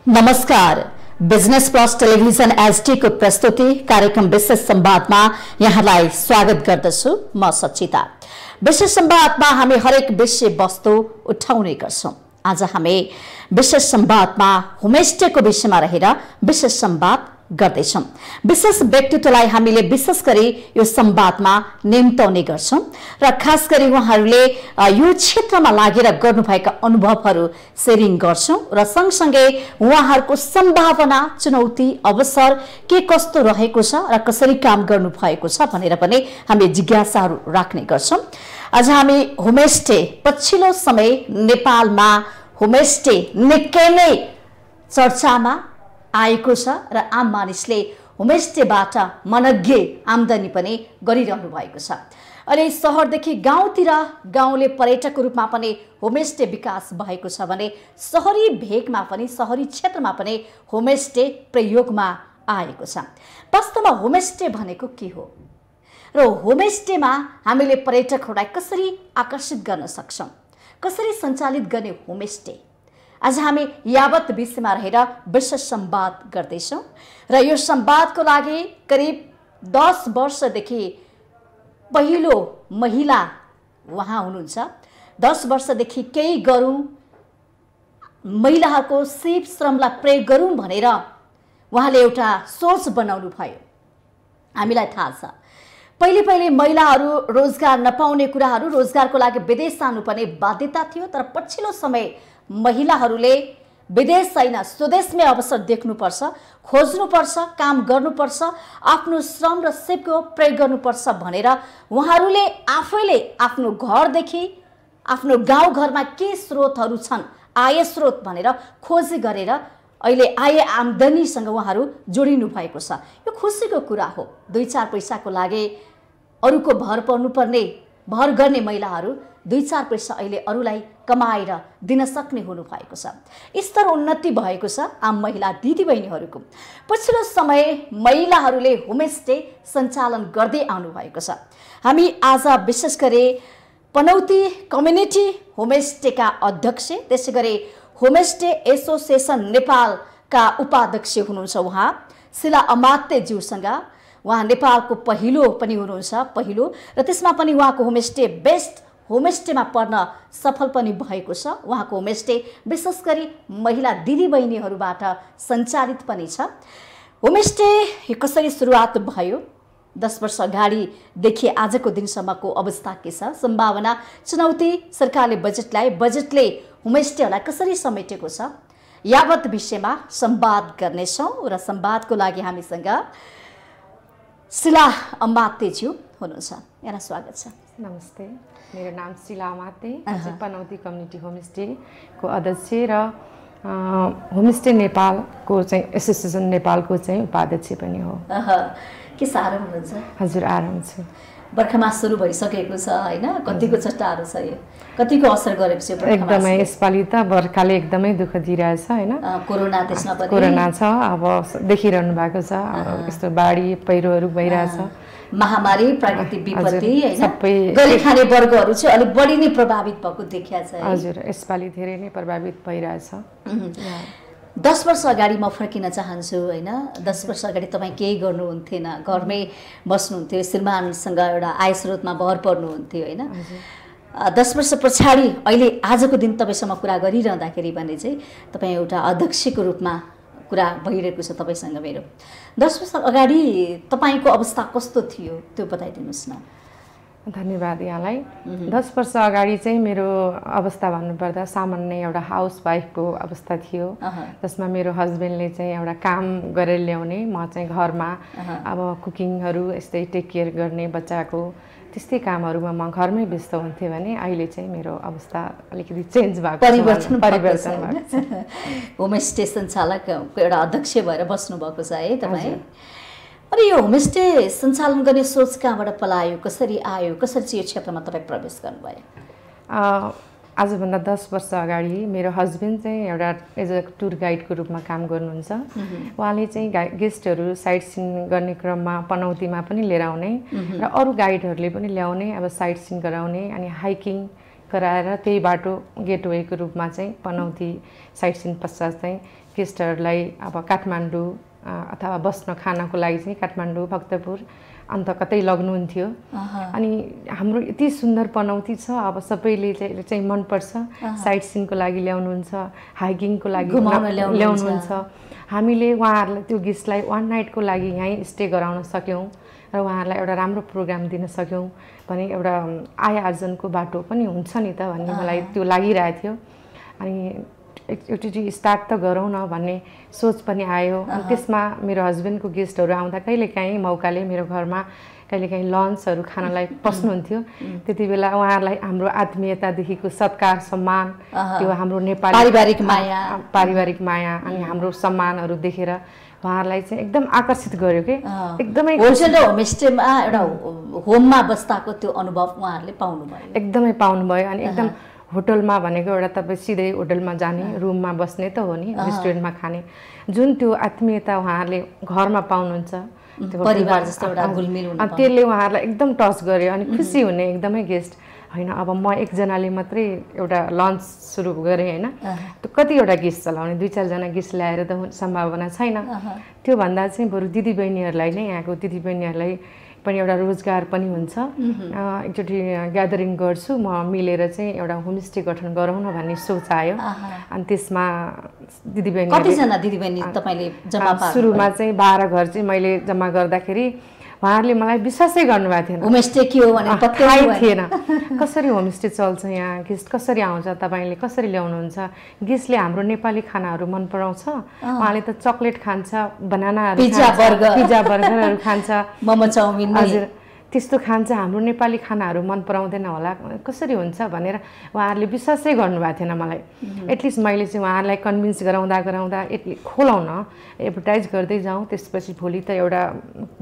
नमस्कार। Business plus television HD को प्रस्तुति कार्यक्रम विशेष संवादमा यहाँलाई स्वागत गर्दछु। म सचिता। विशेष संवादमा हामी हरेक विषय वस्तु उठाउने गर्छौं। आज हामी विशेष संवादमा होमस्टेको विषयमा रहेर विशेष संवाद गर्दैछौं। विशेष व्यक्तित्वलाई हामीले विशेष गरी यो संवादमा निम्ताउने गर्छौं र खास गरी उहाँहरूले यो क्षेत्रमा लागेर गर्नुभएका अनुभवहरू शेयरिङ गर्छौं र सँगसँगै उहाँहरूको सम्भावना, चुनौती, अवसर के कस्तो रहेको छ र कसरी काम गर्नु भएको छ भनेर पनि हामी जिज्ञासाहरू राख्ने गर्छौं। आज हामी होमस्टे, पछिल्लो समय नेपालमा होमस्टे निकै नै चर्चामा आएको छ र आम मानिसले होमस्टेबाट मनग्गे आमदानी पनि गरिरहनु भएको छ। अहिले शहरदेखि गाउँतिर गाउँले पर्यटकको रूपमा पनि होमस्टे विकास भएको छ भने शहरी भेगमा पनि, शहरी क्षेत्रमा पनि होमस्टे प्रयोगमा आएको छ। वास्तवमा होमस्टे भनेको के हो र होमस्टेमा हामीले पर्यटकहरूलाई कसरी आकर्षित गर्न सक्छौं, कसरी सञ्चालित गर्ने होमस्टे, आज हामी यावत विषयमा रहेर विशेष संवाद गर्दैछौं र यो संवादको लागि करिब 10 वर्षदेखि पहिलो महिला उहाँ हुनुहुन्छ। 10 वर्षदेखि केही गरौँ, महिलाहरूको सिप श्रमलाई प्रयोग गरौँ भनेर उहाँले एउटा सोच बनाउनु भयो। हामीलाई थाहा छ पहिले पहिले महिलाहरू रोजगार नपाउने कुराहरू, रोजगारको लागि विदेश जानुपर्ने बाध्यता थियो। तर पछिल्लो समय महिलाहरूले विदेश छैन, स्वदेशमै अवसर देख्नुपर्छ, खोज्नुपर्छ, काम गर्नुपर्छ, आफ्नो श्रम र सिपको प्रयोग गर्नुपर्छ भनेर उहाँहरूले आफैले आफ्नो घरदेखि आफ्नो गाउँघरमा के स्रोतहरू छन्, आय स्रोत भनेर खोजी गरेर अहिले आय आमदानीसँग उहाँहरू जोडिनु भएको छ। यो खुसीको कुरा हो। 2-4 पैसाको लागि अरूको भर पर्नुपर्ने, भर गर्ने महिलाहरू 2-4 पैसा अहिले अरूलाई कमाएर दिन सक्ने हुनु भएको छ। स्तर उन्नति भएको छ आम महिला दिदीबहिनीहरूको। पछिल्लो समय महिलाहरूले होमस्टे सञ्चालन गर्दै आउनु भएको छ। हामी आज विशेष गरी पनौती कम्युनिटी होमस्टेका अध्यक्ष, त्यसैगरी होमस्टे एसोसिएसन नेपालका उपाध्यक्ष हुनुहुन्छ उहाँ शिला अमात्यज्यूसँग। उहाँ नेपालको पहिलो पनि हुनुहुन्छ, पहिलो, र त्यसमा पनि उहाँको होमस्टे बेस्ट होमस्टेमा पर्न सफल पनि भएको छ। उहाँको होमस्टे विशेष गरी महिला दिदीबहिनीहरूबाट सञ्चालित पनि छ। होमस्टे कसरी सुरुवात भयो, 10 वर्ष अगाडिदेखि आजको दिनसम्मको अवस्था के छ, सम्भावना, चुनौती, सरकारले बजेटले होमस्टेहरूलाई कसरी समेटेको छ, यावत विषयमा संवाद गर्नेछौँ र संवादको लागि हामीसँग शिला अमात्यज्यू हुनुहुन्छ। यहाँ स्वागत छ। नमस्ते, मेरो नाम शिला अमात्य, पनौती कम्युनिटी होमस्टेको अध्यक्ष र होमस्टे नेपालको चाहिँ एसोसिएसन नेपालको चाहिँ उपाध्यक्ष पनि हो। के साह्रो हुनुहुन्छ? हजुर, आराम छु। बर्खामा सुरु भइसकेको छ हैन? कतिको चट्टारो छ यो? कतिको असर गरेको छ बर्खामा? एकदमै यसपालि त बर्खाले एकदमै दुःख दिइरहेछ हैन? कोरोना त्यसमा पनि कोरोना छ, अब देखिरहनु भएको छ। अब यस्तो बाढी पहिरोहरू भइरहेछ, महामारी, प्राकृतिक विपत्ति हैन? सबै गरी खाने वर्गहरू चाहिँ अलि बढी नै प्रभावित भएको देखिया छ। हजुर, यसपालि धेरै नै प्रभावित भइरहेछ। 10 वर्ष अगाडि म फर्किन चाहन्छु हैन? 10 वर्ष अगाडि तपाईँ केही गर्नुहुन्थेन, घरमै बस्नुहुन्थ्यो, श्रीमानसँग एउटा आय स्रोतमा भर पर्नुहुन्थ्यो हैन? 10 वर्ष पछाडि अहिले आजको दिन तपाईँसँग कुरा गरिरहँदाखेरि भने चाहिँ तपाईँ एउटा अध्यक्षको रूपमा कुरा भइरहेको छ तपाईँसँग मेरो। 10 वर्ष अगाडि तपाईँको अवस्था कस्तो थियो त्यो बताइदिनुहोस् न। धन्यवाद यहाँलाई। 10 वर्ष अगाडि चाहिँ मेरो अवस्था भन्नुपर्दा सामान्य एउटा हाउसवाइफको अवस्था थियो, जसमा मेरो हस्बेन्डले चाहिँ एउटा काम गरेर ल्याउने, म चाहिँ घरमा अब कुकिङहरू, यस्तै टेक केयर गर्ने बच्चाको, त्यस्तै कामहरूमा म घरमै व्यस्त हुन्थेँ भने अहिले चाहिँ मेरो अवस्था अलिकति चेन्ज भएको, परिवर्तन भएको छ। होमस्टे सञ्चालकको एउटा अध्यक्ष भएर बस्नुभएको छ है तपाईँ? अनि यो होमस्टे सञ्चालन गर्ने सोच कहाँबाट पलायो, कसरी आयो, कसरी चाहिँ यो क्षेत्रमा तपाईँ प्रवेश गर्नुभयो? आजभन्दा 10 वर्ष अगाडि मेरो हस्बेन्ड चाहिँ एउटा एज अ टुर गाइडको रूपमा काम गर्नुहुन्छ। उहाँले चाहिँ गेस्टहरू साइट सिन गर्ने क्रममा पनौतीमा पनि लिएर आउने र अरू गाइडहरूले पनि ल्याउने, अब साइट सिन गराउने, अनि हाइकिङ गराएर त्यही बाटो गेटवेको रूपमा चाहिँ पनौती साइट सिन पश्चात चाहिँ गेस्टहरूलाई अब काठमाडौँ अथवा बस्न खानको लागि चाहिँ काठमाडौँ भक्तपुर अन्त कतै लग्नुहुन्थ्यो अनि हाम्रो यति सुन्दर पनौती छ अब सबैले चाहिँ मनपर्छ साइट सिनको लागि ल्याउनुहुन्छ हाइकिङको लागि ल्याउनुहुन्छ हामीले उहाँहरूलाई त्यो गेस्टलाई 1 नाइटको लागि यहीँ स्टे गराउन सक्यौँ र उहाँहरूलाई एउटा राम्रो प्रोग्राम दिन सक्यौँ भने एउटा आय आर्जनको बाटो पनि हुन्छ नि त भन्ने मलाई त्यो लागिरहेको थियो अनि एकचोटि स्टार्ट त गरौँ न भन्ने सोच पनि आयो अनि त्यसमा मेरो हस्बेन्डको गेस्टहरू आउँदा कहिलेकाहीँ मौकाले मेरो घरमा कहिलेकाहीँ लन्चहरू खानलाई पस्नुहुन्थ्यो त्यति बेला उहाँहरूलाई हाम्रो आत्मीयतादेखिको सत्कार सम्मान त्यो हाम्रो नेपाली पारिवारिक माया अनि हाम्रो सम्मानहरू देखेर उहाँहरूलाई चाहिँ एकदम आकर्षित गर्यो के एकदमै होटल र होमस्टेमा एउटा होममा बस्दाको त्यो अनुभव उहाँहरूले पाउनुभयो एकदमै पाउनुभयो अनि एकदम होटलमा भनेको एउटा तपाईँ सिधै होटलमा जाने रुममा बस्ने त हो नि रेस्टुरेन्टमा खाने जुन त्यो आत्मीयता उहाँहरूले घरमा पाउनुहुन्छ परिवार जस्तो एउटा घुलमिल हुनु त्यसले उहाँहरूलाई एकदम टच गर्यो अनि खुसी हुने एकदमै गेस्ट होइन अब म एकजनाले मात्रै एउटा लन्च सुरु गरेँ होइन त्यो कतिवटा गेस्ट चलाउने 2-4 जना गेस्ट ल्याएर त सम्भावना छैन त्योभन्दा चाहिँ बरु दिदीबहिनीहरूलाई नै यहाँको दिदीबहिनीहरूलाई पनि एउटा रोजगार पनि हुन्छ एकचोटि ग्यादरिङ गर्छु म मिलेर चाहिँ एउटा होमस्टे गठन गरौँ न भन्ने सोच आयो अनि त्यसमा दिदीबहिनी कतिजना दिदीबहिनी तपाईँले जम्मा पार्नु सुरुमा चाहिँ 12 घर चाहिँ मैले जम्मा गर्दाखेरि उहाँहरूले मलाई विश्वासै गर्नुभएको थिएन होमस्टे के हो भने थाहै थिएन कसरी होमस्टे चल्छ यहाँ गेस्ट कसरी आउँछ तपाईँले कसरी ल्याउनुहुन्छ गेस्टले हाम्रो नेपाली खानाहरू मन पराउँछ उहाँले त चक्लेट खान्छ बनानाहरू पिज्जा बर्गरहरू खान्छ मोमो चाउमिन हजुर त्यस्तो खान्छ हाम्रो नेपाली खानाहरू मन पराउँदैन होला कसरी हुन्छ भनेर उहाँहरूले विश्वासै गर्नुभएको थिएन मलाई एटलिस्ट मैले चाहिँ उहाँहरूलाई कन्भिन्स गराउँदा खोलाउन एडभर्टाइज गर्दै जाउँ त्यसपछि भोलि त एउटा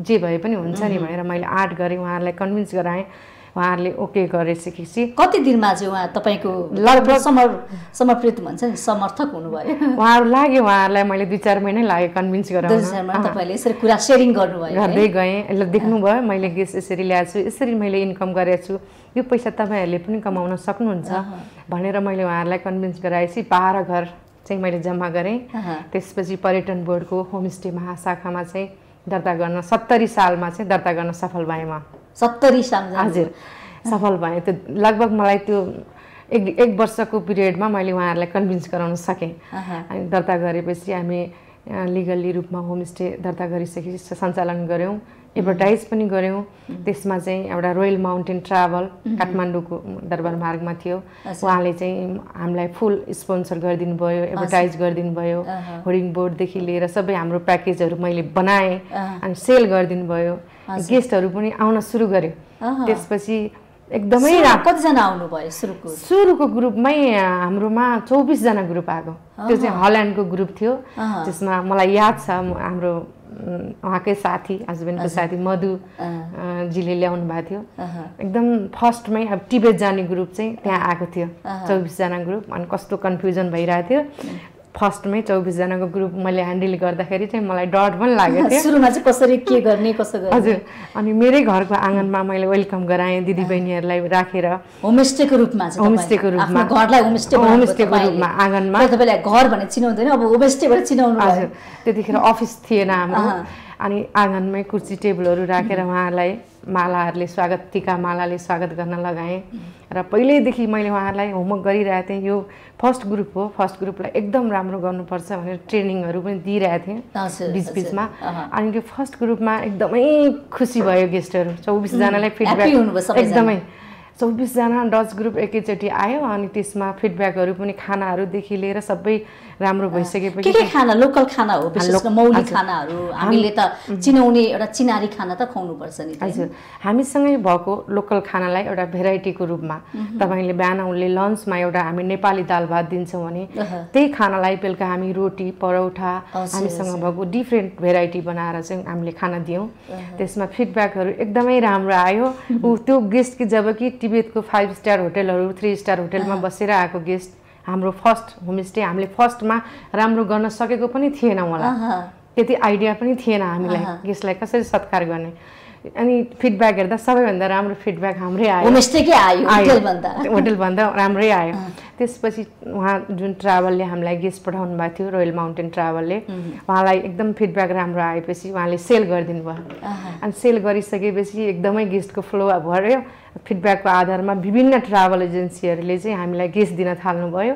जे भए पनि हुन्छ नि भनेर मैले आर्ट गरेँ उहाँहरूलाई कन्भिन्स गराएँ उहाँहरूले ओके गरेपछि कति दिनमा चाहिँ उहाँ तपाईँको लगभग समर्पित भन्छ नि समर्थक हुनुभयो उहाँहरू लाग्यो उहाँहरूलाई मैले 2-4 महिनै लाग्यो कन्भिन्स गराउन तपाईँले यसरी कुरा सेयरिङ गर्नुभयो गर्दै गएँ ल देख्नुभयो मैले गेस्ट यसरी ल्याएको छु यसरी मैले इन्कम गरेको छु यो पैसा तपाईँहरूले पनि कमाउन सक्नुहुन्छ भनेर मैले उहाँहरूलाई कन्भिन्स गराएपछि 12 घर चाहिँ मैले जम्मा गरेँ त्यसपछि पर्यटन बोर्डको होमस्टे महाशाखामा चाहिँ दर्ता गर्न 70 सालमा चाहिँ दर्ता गर्न सफल भएँ म 70 साल हजुर सफल भएँ त्यो लगभग मलाई त्यो एक वर्षको पिरियडमा मैले उहाँहरूलाई कन्भिन्स गराउन सकेँ अनि दर्ता गरेपछि हामी लिगल्ली रूपमा होमस्टे दर्ता गरिसकेपछि सञ्चालन गऱ्यौँ एडभर्टाइज पनि गऱ्यौँ त्यसमा चाहिँ एउटा रोयल माउन्टेन ट्राभल काठमाडौँको दरबार मार्गमा थियो उहाँले चाहिँ हामीलाई फुल स्पोन्सर गरिदिनु भयो एडभर्टाइज गरिदिनु भयो होर्डिङ बोर्डदेखि लिएर सबै हाम्रो प्याकेजहरू मैले बनाएँ अनि सेल गरिदिनु भयो गेस्टहरू पनि आउन सुरु गर्यो त्यसपछि एकदमै कतिजना आउनुभयो सुरुको ग्रुपमै हाम्रोमा 24 जना ग्रुप आएको त्यो चाहिँ हल्यान्डको ग्रुप थियो त्यसमा मलाई याद छ हाम्रो उहाँकै साथी हस्बेन्डको साथी मधु जीले ल्याउनु भएको थियो एकदम फर्स्टमै अब टिबेट जाने ग्रुप चाहिँ त्यहाँ आएको थियो 24 जना ग्रुप अनि कस्तो कन्फ्युजन भइरहेको थियो फर्स्टमै 24 जनाको ग्रुप मैले ह्यान्डल गर्दाखेरि चाहिँ मलाई डर पनि लागेको थियो सुरुमा चाहिँ कसरी के गर्ने कसो गर्ने हजुर अनि मेरै घरको आँगनमा मैले वेलकम गराएँ दिदीबहिनीहरूलाई राखेर होमस्टेको रूपमा चाहिँ होमस्टेको रूपमा घरलाई होमस्टेको रूपमा आँगनमा तपाईले घर भने चिनाउँदैन अब होमस्टेबाट चिनाउनु हजुर त्यतिखेर अफिस थिएन हाम्रो अनि आँगनमै कुर्सी टेबलहरू राखेर उहाँहरूलाई मालाहरूले स्वागत टीका मालाले स्वागत गर्न लगाएँ र पहिल्यैदेखि मैले उहाँहरूलाई होमवर्क गरिरहेको थिएँ यो फर्स्ट ग्रुप हो फर्स्ट ग्रुपलाई एकदम राम्रो गर्नुपर्छ भनेर ट्रेनिङहरू पनि दिइरहेको थिएँ बिचबिचमा अनि त्यो फर्स्ट ग्रुपमा एकदमै खुसी भयो गेस्टहरू 24 जनालाई फिडब्याक एकदमै 24 जना डच ग्रुप एकैचोटि आयो अनि त्यसमा फिडब्याकहरू पनि खानाहरूदेखि लिएर सबै राम्रो भइसकेपछि के खाना लोकल खाना हो विशेष गरी मौलिक खानाहरू हामीले त चिनाउने एउटा चिनारी खाना त खुवाउनुपर्छ नि हजुर हामीसँगै भएको लोकल खानालाई एउटा भेराइटीको रूपमा तपाईले बिहान उनले लन्चमा एउटा हामी नेपाली दाल भात दिन्छौँ भने त्यही खानालाई बेलुका हामी रोटी परौठा हामीसँग भएको डिफ्रेन्ट भेराइटी बनाएर चाहिँ हामीले खाना दियौँ त्यसमा फिडब्याकहरू एकदमै राम्रो आयो त्यो गेस्ट कि जबकि तिब्बतको 5 स्टार होटलहरू 3 स्टार होटलमा बसेर आएको गेस्ट हाम्रो फर्स्ट होमस्टे हामीले फर्स्टमा राम्रो गर्न सकेको पनि थिएन मलाई त्यति आइडिया पनि थिएन हामीलाई गेस्टलाई कसरी सत्कार गर्ने अनि फिडब्याक हेर्दा सबैभन्दा राम्रो फिडब्याक हाम्रै आयो, होमस्टेकै आयो, होटलभन्दा राम्रै आयो। त्यसपछि उहाँ जुन ट्राभलले हामीलाई गेस्ट पठाउनु भएको थियो, रोयल माउन्टेन ट्राभलले, उहाँलाई एकदम फिडब्याक राम्रो आएपछि उहाँले सेल गरिदिनु भयो। अनि सेल गरिसकेपछि एकदमै गेस्टको फ्लो भर्यो। फिडब्याकको आधारमा विभिन्न ट्राभल एजेन्सीहरूले चाहिँ हामीलाई गेस्ट दिन थाल्नुभयो,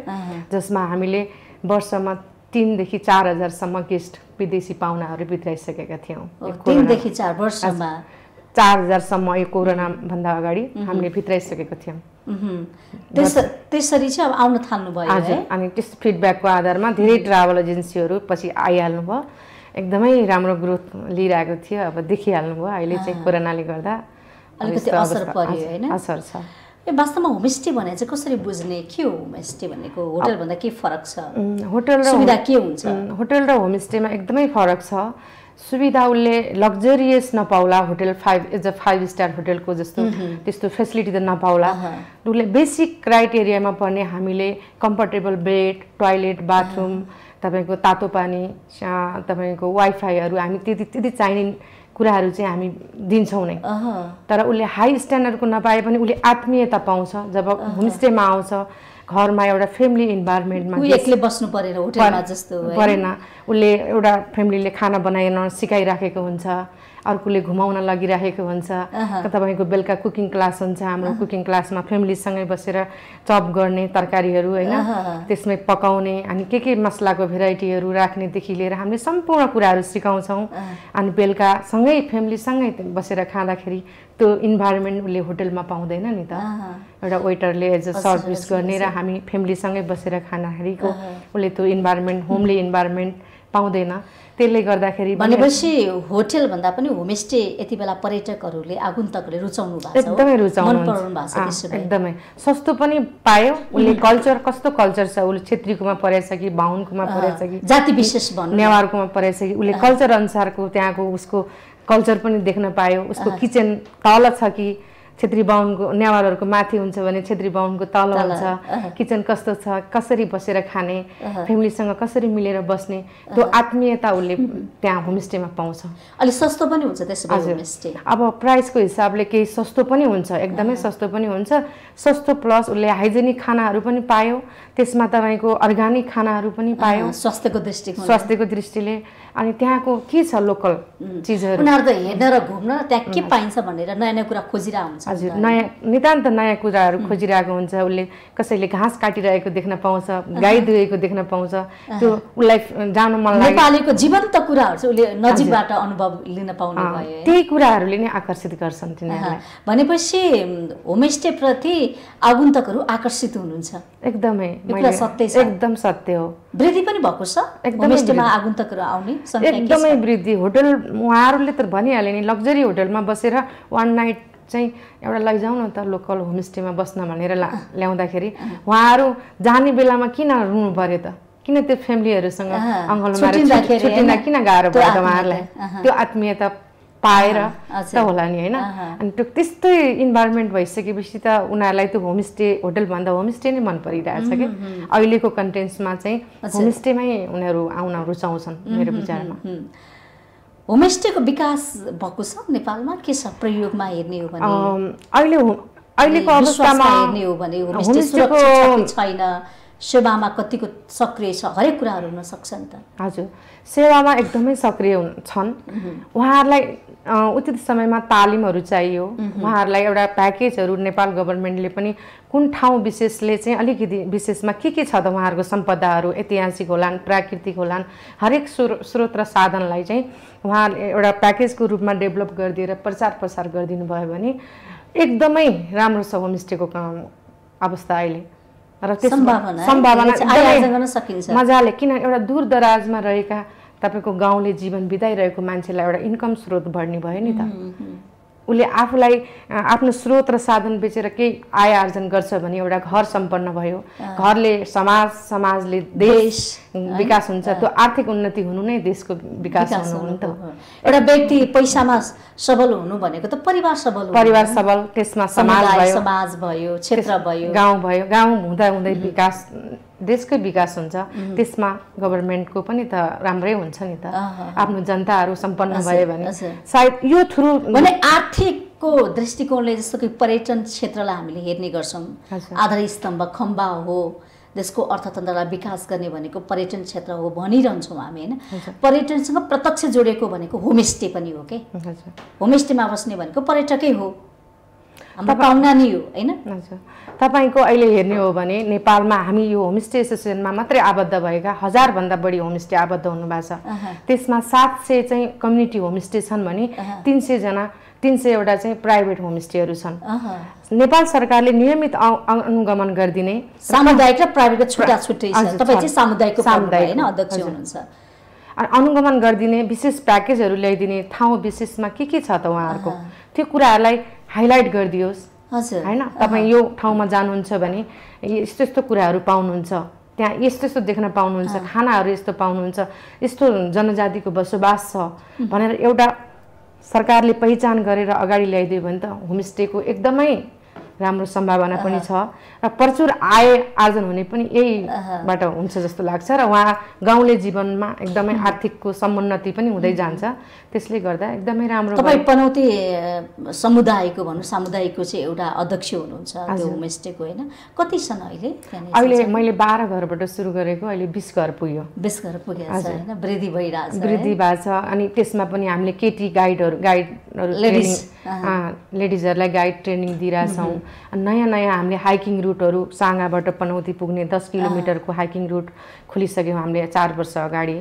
जसमा हामीले वर्षमा 3 देखि 4 हजारसम्म गेस्ट विदेशी पाहुनाहरू भित्राइसकेका थियौँ। 3 देखि 4 वर्षमा 4 हजारसम्म यो कोरोनाभन्दा अगाडि हामीले भित्राइसकेको थियौँ। त्यसरी चाहिँ अब आउन थाल्नुभयो। हजुर, अनि त्यस फिडब्याकको आधारमा धेरै ट्राभल एजेन्सीहरू पछि आइहाल्नुभयो, एकदमै राम्रो ग्रोथ लिइरहेको थियो। अब देखिहाल्नुभयो अहिले चाहिँ कोरोनाले गर्दा अलिकति असर पर्यो हैन? असर छ। वास्तवमा होमस्टे भने चाहिँ कसरी बुझ्ने? के हो होमस्टे भनेको? होटलभन्दा के फरक छ? होटल र सुविधा के हुन्छ? होटल र होमस्टेमा एकदमै फरक छ। सुविधा उसले लग्जरियस नपाउला, होटल 5 स्टार होटलको जस्तो त्यस्तो फेसिलिटी त नपाउला। उसले बेसिक क्राइटेरियामा पर्ने हामीले कम्फर्टेबल बेड, टोयलेट, बाथरुम, तपाईँको तातो पानी, तपाईँको वाइफाईहरू, हामी त्यति चाहिने कुराहरू चाहिँ हामी दिन्छौँ नै। तर उसले हाई स्ट्यान्डर्डको नपाए पनि उसले आत्मीयता पाउँछ जब होमस्टेमा आउँछ। घरमा एउटा फ्यामिली इन्भाइरोमेन्टमा एक्लै बस्नु परेन, होटलमा जस्तो परेन। उसले एउटा फ्यामिलीले खाना बनाउन सिकाइराखेको हुन्छ, अर्कोले घुमाउन लगिराखेको हुन्छ। तपाईँको बेलुका कुकिङ क्लास हुन्छ, हाम्रो कुकिङ क्लासमा फ्यामिलीसँगै बसेर चप गर्ने तरकारीहरू होइन, त्यसमै पकाउने, अनि के मसलाको भेराइटीहरू राख्नेदेखि लिएर हामीले सम्पूर्ण कुराहरू सिकाउँछौँ। अनि बेलुका सँगै फ्यामिलीसँगै बसेर खाँदाखेरि त्यो इन्भाइरोमेन्ट उसले होटलमा पाउँदैन नि त। एउटा वेटरले एज अ सर्भिस गर्ने र हामी फ्यामिलीसँगै बसेर खाँदाखेरिको उसले त्यो इन्भाइरोमेन्ट, होमली इन्भाइरोमेन्ट पाउँदैन। त्यसले गर्दाखेरि भनेपछि होटल भन्दा पनि होमस्टे यति बेला पर्यटकहरूले आगन्तुकहरूले रुचाउनु भएको छ, एकदमै रुचाउनु हुन्छ। एकदमै सस्तो पनि पायो। उसले कल्चर कस्तो कल्चर छ, उसले छेत्रीकोमा परेछ कि बाहुनकोमा परेछ कि जाति विशेष भन्नु नेवारकोमा परेछ कि, उसले कल्चर अनुसारको त्यहाँको उसको कल्चर पनि देख्न पायो। उसको किचन तल छ कि छेत्री बाहुनको, नेवारहरूको माथि हुन्छ भने छेत्री बाहुनको तल हुन्छ, किचन कस्तो छ, कसरी बसेर खाने, फ्यामिलीसँग कसरी मिलेर बस्ने, त्यो आत्मीयता उसले त्यहाँ होमस्टेमा पाउँछ। अलि सस्तो पनि हुन्छ त्यसो भए होमस्टे? अब प्राइसको हिसाबले केही सस्तो पनि हुन्छ, एकदमै सस्तो पनि हुन्छ। सस्तो प्लस उसले हाइजेनिक खानाहरू पनि पायो, त्यसमा तपाईँको अर्ग्यानिक खानाहरू पनि पायो स्वास्थ्यको दृष्टिले। अनि त्यहाँको के छ लोकल चिजहरू, उनीहरू त हेर्न र घुम्न त्यहाँ के पाइन्छ भनेर नयाँ नयाँ कुरा खोजिरहेको हुन्छ। हजुर, नयाँ नितान्त नयाँ कुराहरू खोजिरहेको हुन्छ। उसले कसैले घाँस काटिरहेको देख्न पाउँछ, गाई दुहेको देख्न पाउँछ, त्यो उसलाई जानु मन लाग्यो। नेपालीको जीवन्त कुराहरू चाहिँ उसले नजिकबाट अनुभव लिन पाउनु भयो। त्यही कुराहरूले नै आकर्षित गर्छन् तिनीहरूलाई। भनेपछि होमस्टे प्रति आगन्तुकहरू आकर्षित हुनुहुन्छ? एकदमै, सत्य छ, एकदम सत्य हो। वृद्धि पनि भएको छ होमस्टेमा आगन्तुकहरू आउने संख्या? एकदमै वृद्धि। होटल उहाँहरूले त भनिहाले नि, लग्जरी होटलमा बसेर वान नाइट चाहिँ एउटा लैजाउँ न त लोकल होमस्टेमा बस्न भनेर ल्याउँदाखेरि उहाँहरू जाने बेलामा किन रुनु पर्यो त? किन त्यो फ्यामिलीहरूसँग अङ्गलमा छुट्टिँदा किन गाह्रो भयो त उहाँहरूलाई? त्यो आत्मीयता पाएर त होला नि होइन। अनि त्यो त्यस्तै इन्भाइरोमेन्ट भइसकेपछि त उनीहरूलाई त्यो होमस्टे, होटलभन्दा होमस्टे नै मन परिरहेछ कि अहिलेको कन्टेन्ट्समा चाहिँ होमस्टेमै उनीहरू आउन रुचाउँछन् मेरो विचारमा। होमस्टेको विकास भएको छ नेपालमा? के छ प्रयोगमा हेर्ने हो भने? अहिलेको अवस्थामा हेर्ने हो भने होमस्टे सुरक्षित छैन, सेवामा कतिको सक्रिय छ, हरेक कुराहरू हुन सक्छ नि त? हजुर, सेवामा एकदमै सक्रिय छन्। उहाँहरूलाई उचित समयमा तालिमहरू चाहियो। उहाँहरूलाई एउटा प्याकेजहरू नेपाल गभर्मेन्टले पनि कुन ठाउँ विशेषले चाहिँ अलिकति विशेषमा के छ त उहाँहरूको सम्पदाहरू, ऐतिहासिक होलान्, प्राकृतिक होलान्, हरेक स्रोत र साधनलाई चाहिँ उहाँहरूले एउटा प्याकेजको रूपमा डेभलप गरिदिएर प्रचार प्रसार गरिदिनु भयो भने एकदमै राम्रो छ होमस्टेको अवस्था अहिले। र सम्भावना मजाले, किन एउटा दूर दराजमा रहेका तपाईँको गाउँले जीवन बिताइरहेको मान्छेलाई एउटा इन्कम स्रोत बढ्ने भयो नि त। उसले आफूलाई आफ्नो स्रोत र साधन बेचेर केही आय आर्जन गर्छ भने एउटा घर सम्पन्न भयो, घरले समाजले देश विकास हुन्छ। त्यो आर्थिक उन्नति हुनु नै देशको विकास हुनु हो नि त। एउटा व्यक्ति पैसामा सबल हुनु भनेको त परिवार सबल, परिवार सबल, त्यसमा समाज भयो, क्षेत्र भयो, गाउँ भयो, गाउँ हुँदा हुँदै विकास देशकै विकास हुन्छ त्यसमा गभर्नमेन्टको पनि त राम्रै हुन्छ नि त आफ्नो जनताहरू सम्पन्न भयो भने सायद यो थ्रु भने आर्थिकको दृष्टिकोणले जस्तो कि पर्यटन क्षेत्रलाई हामीले हेर्ने गर्छौँ आधार स्तम्भ खम्बा हो देशको अर्थतन्त्रलाई विकास गर्ने भनेको पर्यटन क्षेत्र हो भनिरहन्छौँ हामी होइन पर्यटनसँग प्रत्यक्ष जोडेको भनेको होमस्टे पनि हो के होमस्टेमा बस्ने भनेको पर्यटकै हो हाम्रो पाहुना नै हो होइन हजुर तपाईँको अहिले हेर्ने हो भने नेपालमा हामी यो होमस्टे एसोसिएसनमा मात्रै आबद्ध भएका 1000 भन्दा बढी होमस्टे आबद्ध हुनुभएको छ त्यसमा 700 चाहिँ कम्युनिटी होमस्टे छन् भने 300 वटा चाहिँ प्राइभेट होमस्टेहरू छन् नेपाल सरकारले नियमित अनुगमन गरिदिने सामुदायिक र प्राइभेटको छुट्टा छुट्टै छ तपाई चाहिँ सामुदायिकको हैन अध्यक्ष हुनुहुन्छ अनुगमन गरिदिने विशेष प्याकेजहरू ल्याइदिने ठाउँ विशेषमा के छ त उहाँहरुको त्यो कुराहरुलाई हाइलाइट गरिदियोस् हजुर हैन तपाई यो ठाउँमा जानुहुन्छ भने यस्तो यस्तो कुराहरु पाउनुहुन्छ त्यहाँ यस्तो यस्तो देख्न पाउनुहुन्छ खानाहरु यस्तो पाउनुहुन्छ यस्तो जनजातिको बसोबास छ भनेर एउटा सरकारले पहिचान गरेर अगाडि ल्याइदियो भने त होमस्टेको एकदमै राम्रो सम्भावना पनि छ र प्रचुर आय आर्जन हुने पनि यहीबाट हुन्छ जस्तो लाग्छ र वहाँ गाउँले जीवनमा एकदमै आर्थिकको समुन्नति पनि हुँदै जान्छ त्यसले गर्दा एकदमै राम्रो तपाई पनौती समुदायको भन्नु सामुदायिकको चाहिँ एउटा अध्यक्ष हुनुहुन्छ त्यो होमस्टेको हैन कति छन् अहिले मैले 12 घरबाट सुरु गरेको अहिले 20 घर पुग्यो 20 घर पुगेछ हैन वृद्धि भइराछ वृद्धि भएको छ अनि त्यसमा पनि हामीले केटी गाइडहरु लेडिजहरुलाई गाइड ट्रेनिङ दिइराछौं नयाँ नयाँ हामीले हाइकिङ रुटहरु साङाबाट पनौती पुग्ने 10 किलोमिटरको हाइकिङ रुट खोलिसक्यौं हामीले 4 वर्ष अगाडि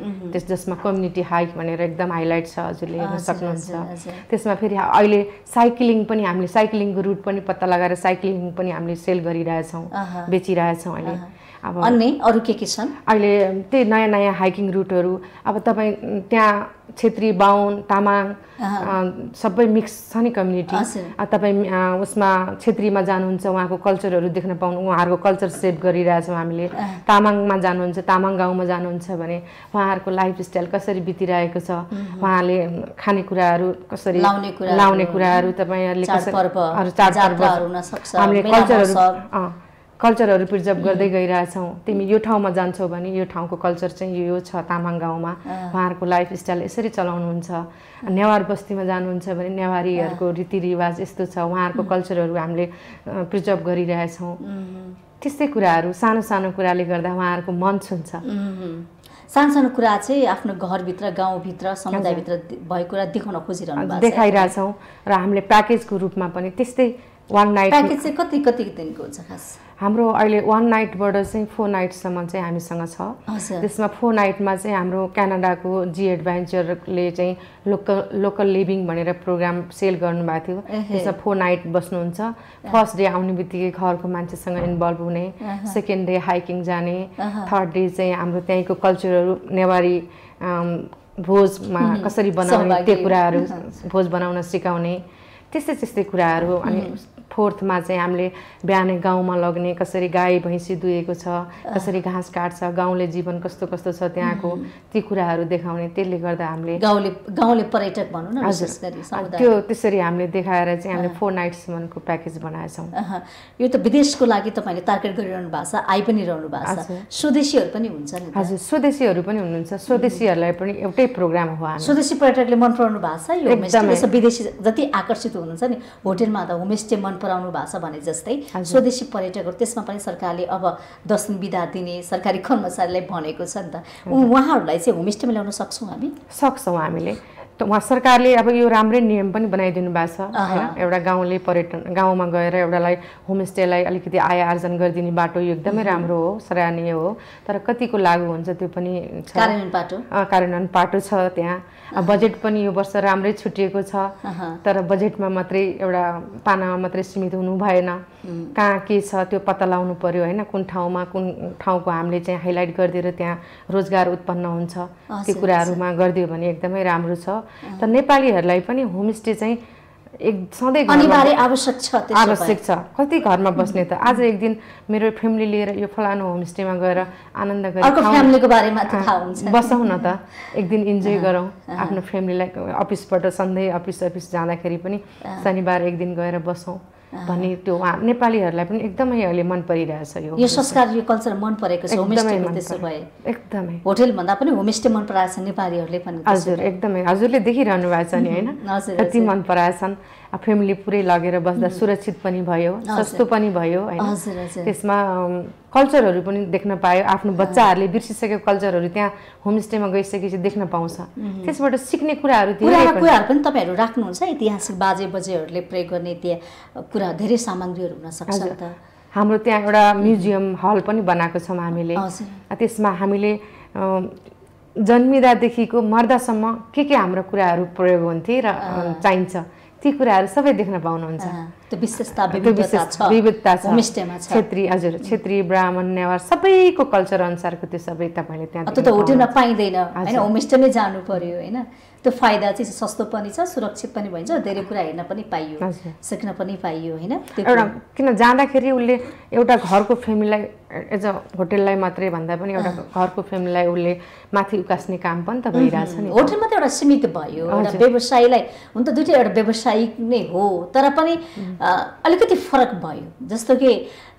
जसमा कम्युनिटी हाइक भनेर एकदम हाइलाइट छ हजुरले हेर्न सक्नुहुन्छ त्यसमा फेरि अहिले साइक्लिङ पनि हामीले साइक्लिङको रुट पनि पत्ता लगाएर साइक्लिङ पनि हामीले सेल गरिरहेछौं बेचिरहेछौं अहिले अब अन्य अरु के छन् अहिले त्यही नयाँ नयाँ हाइकिङ रुटहरु अब तपाई त्यहाँ क्षेत्री बाहुन तामाङ सबै मिक्स छ नि कम्युनिटी तपाई उसमा क्षेत्रीमा जानुहुन्छ उहाँको कल्चरहरु देख्न पाउनु उहाँहरुको कल्चर सेभ गरिरहेछौं हामीले तामाङमा जानुहुन्छ तामाङ गाउँमा जानुहुन्छ भने उहाँहरुको लाइफस्टाइल कसरी बितिरहेको छ उहाँले खानेकुराहरु कसरी लाउने कुराहरु तपाईहरुले कसरी चाडपर्वहरु हुन सक्छ हामीले कल्चरहरु प्रिजर्भ गर्दै गइरहेछौं तिमी यो ठाउँमा जान्छौ भने यो ठाउँको कल्चर चाहिँ यो छ तामाङ गाउँमा उहाँहरुको लाइफस्टाइल यसरी चलाउनुहुन्छ नेवार बस्तीमा जानुहुन्छ भने नेवारीहरुको रीतिरिवाज यस्तो छ उहाँहरुको कल्चरहरु हामीले प्रिजर्भ गरिरहेछौं त्यस्तै कुराहरु सानो सानो कुराले गर्दा उहाँहरुको मन छुन्छ सानो सानो कुरा चाहिँ आफ्नो घरभित्र गाउँभित्र समुदायभित्र भएको कुरा देखाउन खोजिरहनु भएको छ देखाइरहेछौं र हामीले प्याकेजको रूपमा पनि त्यस्तै वन नाइट प्याकेज चाहिँ कति दिनको हुन्छ खास हाम्रो अहिले 1 नाइटबाट चाहिँ 4 नाइटसम्म चाहिँ हामीसँग छ त्यसमा 4 नाइटमा चाहिँ हाम्रो क्यानाडाको जी एडभेन्चरले चाहिँ लोकल लिभिङ भनेर प्रोग्राम सेल गर्नु भएको थियो त्यसमा 4 नाइट बस्नुहुन्छ फर्स्ट डे आउने बित्तिकै घरको मान्छेसँग इन्भल्भ हुने सेकेन्ड डे हाइकिङ जाने थर्ड डे चाहिँ हाम्रो त्यहीको कल्चरहरु नेवारी भोजमा कसरी बनाउने त्यो कुराहरु भोज बनाउन सिकाउने त्यस्तै कुराहरु अनि फोर्थमा चाहिँ हामीले बिहानै गाउँमा लग्ने कसरी गाई भैँसी दुहेको छ कसरी घाँस काट्छ गाउँले जीवन कस्तो कस्तो छ त्यहाँको ती कुराहरु देखाउने त्यसले गर्दा हामीले गाउँले पर्यटक भनौं न विशेष गरी समुदाय त्यो त्यसरी हामीले देखाएर चाहिँ हामीले 4 नाइट्ससम्मको प्याकेज बनाएछौं यो त विदेशको लागि तपाईले टार्गेट गरिरहनु भएको छ आइ पनि रहनु भएको छ स्वदेशीहरु पनि हुन्छ नि हजुर स्वदेशीहरु पनि हुनुहुन्छ स्वदेशीहरुलाई पनि एउटै प्रोग्राम हो हामी स्वदेशी पर्यटकले मन पराउनु भएको छ यो होमस्टे विदेशी जति आकर्षित हुनुहुन्छ नि होटलमा त होमस्टे मन पराउनु भएको छ भने जस्तै स्वदेशी पर्यटकहरु त्यसमा पनि सरकारले अब 10 दिन बिदा दिने सरकारी कर्मचारीलाई भनेको छ नि त उहाँहरुलाई चाहिँ होमस्टेमा ल्याउन सक्छौं हामी सक्छौं हामीले त उहाँ सरकारले अब यो राम्रै नियम पनि बनाइदिनु भएको छ हैन एउटा गाउँले पर्यटन गाउँमा गएर एउटालाई होमस्टेलाई अलिकति आय आर्जन गरिदिने बाटो यो एकदमै राम्रो हो सराहनीय हो तर कतिको लागू हुन्छ त्यो पनि छ कार्यान्वयन पाटो छ त्यहाँ बजेट पनि यो वर्ष राम्रै छुटिएको छ तर बजेटमा मात्रै एउटा पानामा मात्रै सीमित हुनु भएन कहाँ के छ त्यो पत्ता लगाउनु पर्यो हैन कुन ठाउँको हामीले चाहिँ हाइलाइट गरिदिएर त्यहाँ रोजगार उत्पन्न हुन्छ त्यो कुराहरुमा गरिदियो भने एकदमै राम्रो छ त नेपालीहरुलाई पनि होमस्टे चाहिँ एक सधैँ अनिवार्य आवश्यक छ कति घरमा बस्ने त आज एक दिन मेरो फ्यामिली लिएर यो फलानो होमस्टेमा गएर आनन्द गरी अर्को फ्यामिलीको बारेमा त थाहा हुन्छ बसौं न त एक दिन इन्जोय गरौँ आफ्नो फ्यामिलीलाई अफिसबाट सधैँ अफिस जाँदाखेरि पनि शनिबार एक दिन गएर बसौं भन्ने त्यो नेपालीहरूलाई पनि एकदमै अहिले मन परिरहेछ यो संस्कार यो कल्चर मन परेको छ होमस्टेमा त्यसो भए एकदमै होटल भन्दा पनि होमस्टे मन पराएछ नेपालीहरूले पनि हजुर एकदमै हजुरले देखिरहनु भएको छ नि हैन कति मन पराएछन् फ्यामिली पुरै लगेर बस्दा सुरक्षित पनि भयो सस्तो पनि भयो हैन त्यसमा कल्चरहरू पनि देख्न पायो आफ्नो बच्चाहरूले बिर्सिसकेको कल्चरहरू त्यहाँ होमस्टेमा गइसकेपछि देख्न पाउँछ त्यसबाट सिक्ने कुराहरू कुराहरू पनि तपाईहरु राख्नुहुन्छ ऐतिहासिक बाजे बजेहरूले प्रयोग गर्ने त्यहाँ कुरा धेरै सामग्रीहरू हुन सक्छ त हाम्रो त्यहाँ एउटा म्युजियम हल पनि बनाएको छौं हामीले त्यसमा हामीले जन्मिदादेखिको मर्दासम्म के हाम्रो कुराहरू प्रयोग हुन्थे र चाहिन्छ ती कुराहरू सबै देख्न पाउनुहुन्छ त्यो विशेषता विविधता छ होमस्टेमा छ क्षेत्रीय हजुर क्षेत्रीय ब्राह्मण नेवार सबैको कल्चर अनुसारको त्यो सबै तपाईले त्यहाँ त्यो त होटलमा पाइदैन हैन होमस्टेमै जानु पर्यो हैन त्यो फाइदा चाहिँ सस्तो पनि छ सुरक्षित पनि भइन्छ धेरै कुरा हेर्न पनि पाइयो सिक्न पनि पाइयो हैन एउटा किन जाँदाखेरि उले एउटा घरको फ्यामिलीलाई एज अ होटललाई मात्रै भन्दा पनि एउटा घरको फ्यामिलीलाई उले माथि उकास्ने काम पनि त भइराछ नि होटलमा त एउटा सीमित भयो एउटा व्यवसायीलाई हुन त दुईटै एउटा व्यावसायिक नै हो तर पनि अलिकति फरक भयो जस्तो कि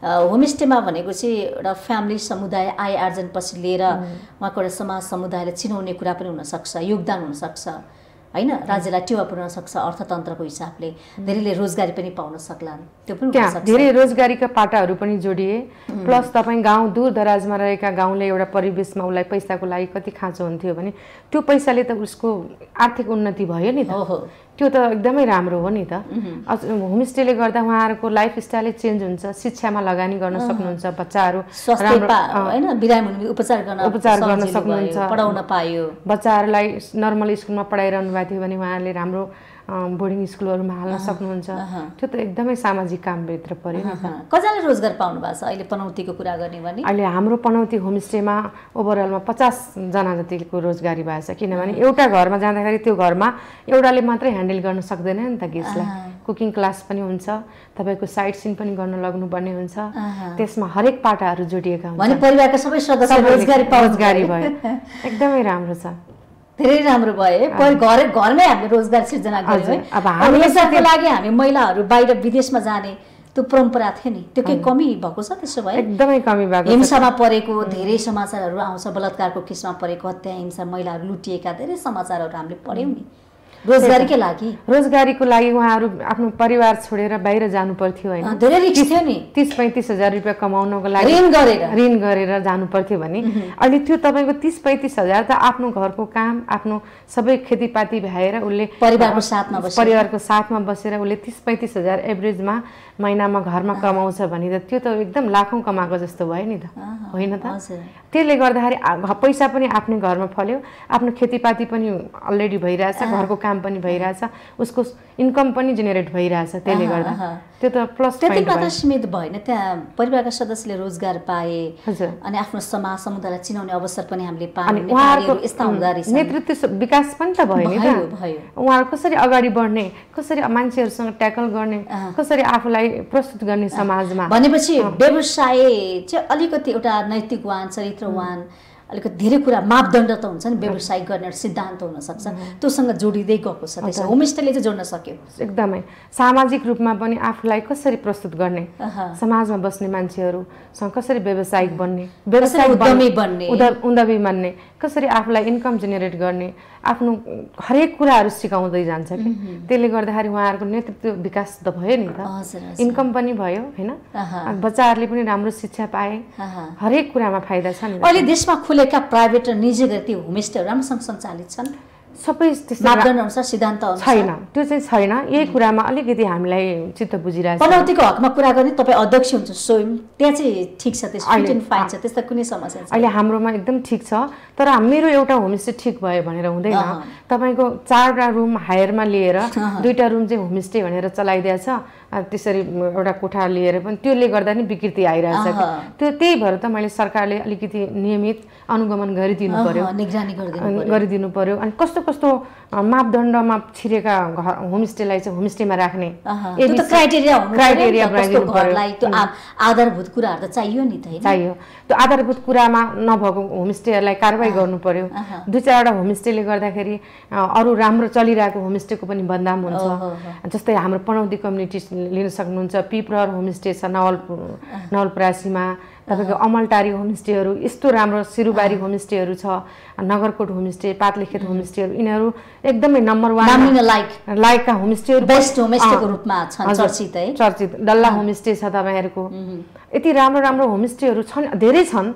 होमस्टेमा भनेको चाहिँ एउटा फ्यामिली समुदाय आय आर्जनपछि लिएर उहाँको एउटा समाज समुदायलाई चिनाउने कुरा पनि हुन सक्छ योगदान हुन सक्छ हैन राज्यलाई टेवा पुर्याउन सक्छ अर्थतन्त्रको हिसाबले धेरैले रोजगारी पनि पाउन सक्लान् त्यो पनि हुन सक्छ धेरै रोजगारीका पाटाहरू पनि जोडिए प्लस तपाई गाउँ दूर दराजमा रहेका गाउँले एउटा परिवेशमा उलाई पैसाको लागि कति खाँचो हुन्थ्यो भने त्यो पैसाले त उसको आर्थिक उन्नति भयो नि त त्यो त एकदमै राम्रो हो नि त होमस्टेले गर्दा उहाँहरुको लाइफस्टाइल चेन्ज हुन्छ शिक्षामा लगानी गर्न सक्नुहुन्छ बच्चाहरु राम्रो हैन बिरामी उपचार गर्न सक्नुहुन्छ पढाउन पायो बच्चाहरुलाई नर्मल स्कुलमा पढाइरहनु भएको थियो भने उहाँहरुले राम्रो बोर्डिङ स्कुलहरुमा हाल्न सक्नुहुन्छ त्यो त एकदमै सामाजिक काम भित्र पर्यो नि त कतिजनाले रोजगार पाउनु भएको छ अहिले पनौतीको कुरा गर्ने भने अहिले हाम्रो पनौती होमस्टेमा ओभरअलमा 50 जना जतिको रोजगारी भएको छ किनभने एउटा घरमा जाँदाखेरि त्यो घरमा एउटाले मात्रै ह्यान्डल गर्न सक्दैन नि त गेस्टलाई कुकिङ क्लास पनि हुन्छ तपाईको साइड सिन पनि गर्न लाग्नु पर्ने हुन्छ त्यसमा हरेक पाटाहरू जोडिएका हुन्छन् भने परिवारका सबै सदस्य रोजगारी भयो एकदमै राम्रो छ धेरै राम्रो भयो घरमै हामीले रोजगार सिर्जना गर्यौं अब हामीको लागि हामी महिलाहरू बाहिर विदेशमा जाने त्यो परम्परा थियो नि त्यो के कमी भएको छ त्यसो भए एकदमै कमी भएको छ हिंसामा परेको धेरै समाचारहरू आउँछ बलात्कारको केसमा परेको हत्या हिंसा महिलाहरू लुटिएका धेरै समाचारहरू हामीले पढ्यौं नि रोजगारीकै लागि उहाँहरु आफ्नो परिवार छोडेर बाहिर जानु पर्थ्यो हैन धेरै रिस्क थियो नि 30-35 हजार रुपैयाँ कमाउनको लागि ऋण गरेर जानु पर्थ्यो भने अहिले त्यो तपाईको 30-35 हजार त आफ्नो घरको काम आफ्नो सबै खेतीपाती भएर उले परिवारको साथमा बसेर उले 30-35 हजार एभरेजमा महिनामा घरमा कमाउँछ भने त त्यो त एकदम लाखौं कमाएको जस्तो भयो नि त होइन त त्यसले गर्दाखेरि पैसा पनि आफ्नो घरमा फल्यो आफ्नो खेतीपाती पनि अलरेडी भइरहेछ घरको काम पनि भइरहेछ उसको इन्कम पनि जेनेरेट भइरहेछ त्यसले गर्दा त्यो त प्लस त्यति मात्र सीमित भएन त्यहाँ परिवारका सदस्यले रोजगार पाए अनि आफ्नो समाज समुदायलाई चिनाउने अवसर पनि हामीले पायौं उहाँहरुको यस्ता हुँदा रहेछ नेतृत्व विकास पनि त भयो नि त उहाँहरु कसरी अगाडि बढ्ने कसरी मान्छेहरुसँग ट्याकल गर्ने कसरी आफूलाई प्रस्तुत गर्ने समाजमा भनेपछि व्यवसाय चाहिँ अलिकति एउटा नैतिकवान चरित्रवान अलिकति धेरै कुरा मापदण्ड त हुन्छ नि व्यवसाय गर्ने सिद्धान्त हुन सक्छ त्योसँग जोडिदै गएको छ त्यसै होमस्टेले चाहिँ जोड्न सक्यो एकदमै सामाजिक रूपमा पनि आफूलाई कसरी प्रस्तुत गर्ने समाजमा बस्ने मान्छेहरुसँग कसरी व्यावसायिक बन्ने उद्यमी बन्ने कसरी आफूलाई इन्कम जेनेरेट गर्ने आफ्नो हरेक कुराहरु सिकाउँदै जान्छ के त्यसले गर्दाखेरि उहाँहरुको नेतृत्व विकास त भयो नि त इन्कम पनि भयो हैन बच्चाहरुले पनि राम्रो शिक्षा पाए हरेक कुरामा फाइदा छ नि अहिले देशमा खुलेका प्राइभेट र निजी गरी होमस्टेहरु राम्रोसँग सञ्चालित छन् सबै मापदण्ड अनुसार सिद्धान्त अनुसार छैन त्यो चाहिँ छैन यही कुरामा अलिकति हामीलाई चित्त बुझिरहेछ पनौतीको हकमा कुरा गर्ने तपाई अध्यक्ष हुन्छ स्वयं त्यहाँ चाहिँ ठीक छ त्यस फिट एन्ड फाइन छ त्यस्ता कुनै समस्या छैन अहिले हाम्रोमा एकदम ठीक छ तर मेरो एउटा होमस्टे ठीक भयो भनेर हुँदैन तपाईको 4वटा रुम हायरमा लिएर 2टा रुम चाहिँ होमस्टे भनेर चलाइदिएछ त्यसरी एउटा कोठा लिएर पनि त्यसले गर्दा नि विकृति आइरहेछ त्यो त्यही भएर त मैले सरकारले अलिकति नियमित अनुगमन गरिदिनु पर्यो निगरानी गरिदिनु पर्यो अनि कस्तो कस्तो मापदण्डमा छिरेका होमस्टेलाई चाहिँ होमस्टेमा राख्ने त्यो त क्राइटेरिया बनाइदिनु पर्यो। त्यो आधारभूत कुराहरू त चाहियो नि त, चाहियो। त्यो आधारभूत कुरामा नभएको होमस्टेहरूलाई कारबाही गर्नु पर्यो। 2-4वटा होमस्टेले गर्दाखेरि अरू राम्रो चलिरहेको होमस्टेको पनि बदनाम हुन्छ। जस्तै हाम्रो पनौती कम्युनिटी लिन सक्नुहुन्छ, पिप्रहर होमस्टे छ नवलपरासीमा, तपाईँको अमलटारी होमस्टेहरू, यस्तो राम्रो सिरुबारी होमस्टेहरू छ, नगरकोट होमस्टे, पातलेखेत होमस्टेहरू, यिनीहरू एकदमै नम्बर 1 लाइकका होमस्टेहरू, बेस्ट होमस्टेको रूपमा छन्, चर्चित। डल्ला होमस्टे छ तपाईँहरूको। यति राम्रो राम्रो होमस्टेहरू छन्, धेरै छन्।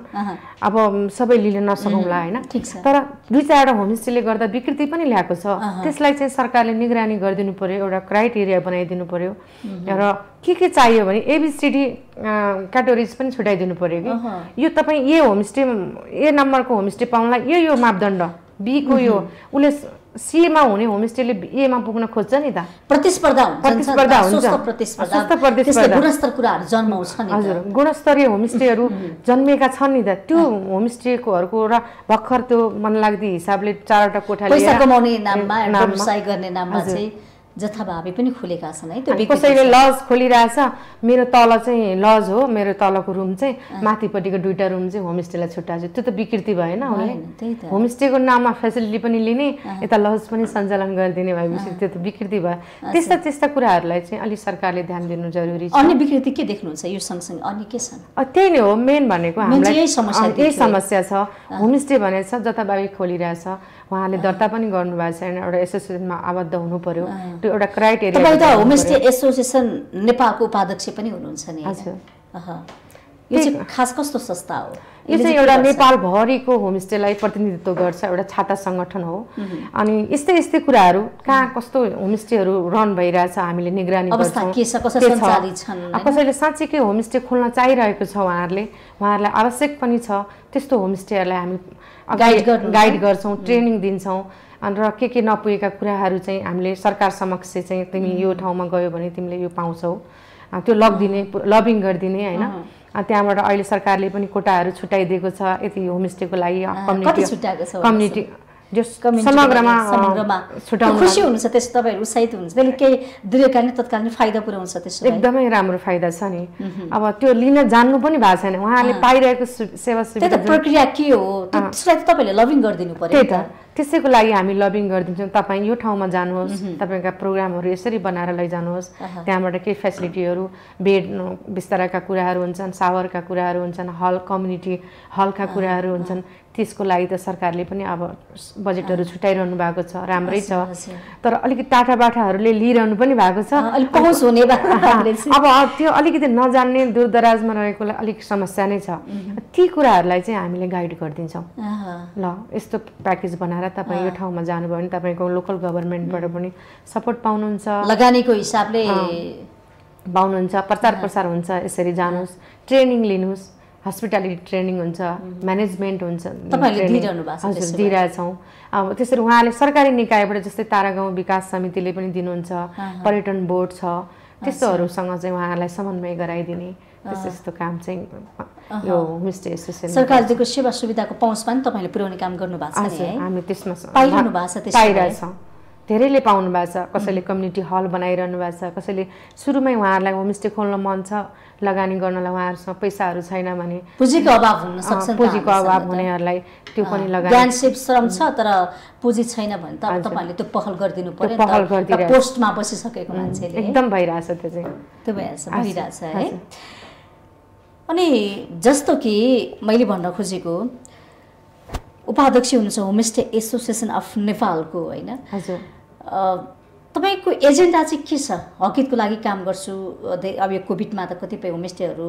अब सबै लिन नसकौँला हैन, तर 2-4वटा होमस्टेले गर्दा विकृति पनि ल्याएको छ। त्यसलाई चाहिँ सरकारले निगरानी गरिदिनु पर्यो, एउटा क्राइटेरिया बनाइदिनु पर्यो र के चाहियो भने एबीसीडी क्याटेगोरिज पनि छुटाइदिनु पर्यो कि यो तपाईँ ए होमस्टे ए नम्बरको होमस्टे पाउनलाई यो मापदण्ड, बी को यो, उसले सी मा हुने होमस्टेले ए मा पुग्न खोज्छ नि त। प्रतिस्पर्धा हुन्छ, गुणस्तर कुराहरू जन्माउँछ नि। हजुर, गुणस्तरीय होमस्टेहरू जन्मेका छन् नि त। त्यो होमस्टेकोहरूको र भर्खर त्यो मनलाग्दी हिसाबले 4वटा कोठा लिएर पैसा कमाउने नाममा, व्यवसाय गर्ने नाममा चाहिँ जथाभावी पनि खुलेका छन् है। त्यो कसैले लज खोलिरहेछ, मेरो तल चाहिँ लज हो, मेरो तलको रुम चाहिँ माथिपट्टिको 2टा रुम चाहिँ होमस्टेलाई छुट्याएको छ, त्यो त विकृति भएन। होमस्टेको नाममा फेसिलिटी पनि लिने, यता लज पनि सञ्चालन गरिदिने भएपछि त्यो त विकृति भयो। त्यस्ता कुराहरूलाई चाहिँ अलि सरकारले ध्यान दिनु जरुरी छ। अन्य विकृति के देख्नुहुन्छ यो सँगसँगै? अन्य के छन्? त्यही नै हो मेन भनेको, हामीलाई यही समस्या छ। होमस्टे भने छ जताभावी खोलिरहेछ, उहाँले दर्ता पनि गर्नुभएको छैन, एउटा एसोसिएसनमा आबद्ध हुनु पर्यो, त्यो एउटा क्राइटेरिया। तपाईँ त होमस्टे एसोसिएसन नेपालको उपाध्यक्ष पनि हुनुहुन्छ नि। हजुर, यो चाहिँ खास कस्तो संस्था हो? यो चाहिँ एउटा नेपालभरिको होमस्टेलाई प्रतिनिधित्व गर्छ, एउटा छाता सङ्गठन हो। अनि यस्तै कुराहरू कहाँ कस्तो होमस्टेहरू रन भइरहेछ हामीले निगरानी गर्छौँ। कसैले साँच्चै होमस्टे खोल्न चाहिरहेको छ, उहाँहरूलाई आवश्यक पनि छ, त्यस्तो होमस्टेहरूलाई हामी गाइड गर्छौँ, ट्रेनिङ दिन्छौँ। र के नपुगेका कुराहरू चाहिँ हामीले सरकार समक्ष चाहिँ तिमी यो ठाउँमा गयो भने तिमीले यो पाउँछौ, त्यो लबिङ गरिदिने हैन। त्यहाँबाट अहिले सरकारले पनि कोटाहरू छुट्याइदिएको छ यति होमस्टेको लागि। कम्युनिटी समग्रमा छुट्याउनु खुसी हुनुहुन्छ, त्यसो तपाईँहरू उत्साहित हुनुहुन्छ, त्यसले केही दीर्घकालीन तत्कालीन फाइदा पुर्याउँछ? त्यसो एकदमै राम्रो फाइदा छ नि। अब त्यो लिन जान्नु पनि भएको छैन, उहाँले पाइरहेको सेवा सुविधा प्रक्रिया के हो त्यसलाई त तपाईँले लबिङ गरिदिनु पर्यो। त्यही त, त्यसैको लागि हामी लबिङ गरिदिन्छौँ। तपाईँ यो ठाउँमा जानुहोस्, तपाईँका प्रोग्रामहरू यसरी बनाएर लैजानुहोस्, त्यहाँबाट केही फेसिलिटीहरू, बेड बिस्ताराका कुराहरू हुन्छन्, सावरका कुराहरू हुन्छन्, कम्युनिटी हलका कुराहरू हुन्छन्, त्यसको लागि त सरकारले पनि अब बजेटहरू छुट्याइरहनु भएको छ, राम्रै छ। तर अलिकति टाटाबाटाहरूले लिइरहनु पनि भएको छ, पहुँच हुने अब त्यो अलिकति नजान्ने दूरदराजमा रहेकोलाई अलिक समस्या नै छ। ती कुराहरूलाई चाहिँ हामीले गाइड गरिदिन्छौँ। ल यस्तो प्याकेज बनाएर तपाईँ यो ठाउँमा जानुभयो भने तपाईँको लोकल गभर्मेन्टबाट पनि सपोर्ट पाउनुहुन्छ, लगानीको हिसाबले पाउनुहुन्छ, प्रचार प्रसार हुन्छ, यसरी जानुहोस्, ट्रेनिङ लिनुहोस्, हस्पिटालिटी ट्रेनिङ हुन्छ, म्यानेजमेन्ट हुन्छ, हजुर दिइरहेछौँ। अब त्यसरी उहाँले सरकारी निकायबाट जस्तै तारागाउँ विकास समितिले पनि दिनुहुन्छ, पर्यटन बोर्ड छ, त्यस्तोहरूसँग चाहिँ उहाँहरूलाई समन्वय गराइदिने त्यस्तो काम चाहिँ यो होमस्टे एसोसिएसन सरकारको सेवा सुविधाको पहुँचमा पनि तपाईँले पुर्याउने काम गर्नुभएको छ नि? हामी त्यसमा पाइरहनु भएको छ, पाइरहेछौँ, धेरैले पाउनु भएको छ। कसैले कम्युनिटी हल बनाइरहनु भएको छ, कसैले सुरुमै उहाँहरूलाई होमस्टे खोल्न मन छ, लगानी गर्नलाई उहाँहरूसँग पैसाहरू छैन भने, पुँजीको अभाव हुन सक्छ, पुँजीको अभाव हुनेहरूलाई त्यो पनि लगानी, ज्ञान श्रम छ तर पुँजी छैन भने त तपाईँले त्यो पहल गरिदिनु पर्यो। पोस्टमा बसिसकेको मान्छेले एकदम भइरहेछ, त्यो चाहिँ त्यो भइरहेछ है। अनि जस्तो कि मैले भन्न खोजेको उपाध्यक्ष हुनुहुन्छ होमस्टे एसोसिएसन अफ नेपालको होइन? हजुर, तपाईँको एजेन्डा चाहिँ के छ? हकितको लागि काम गर्छु, अब यो कोभिडमा त कतिपय होमस्टेहरू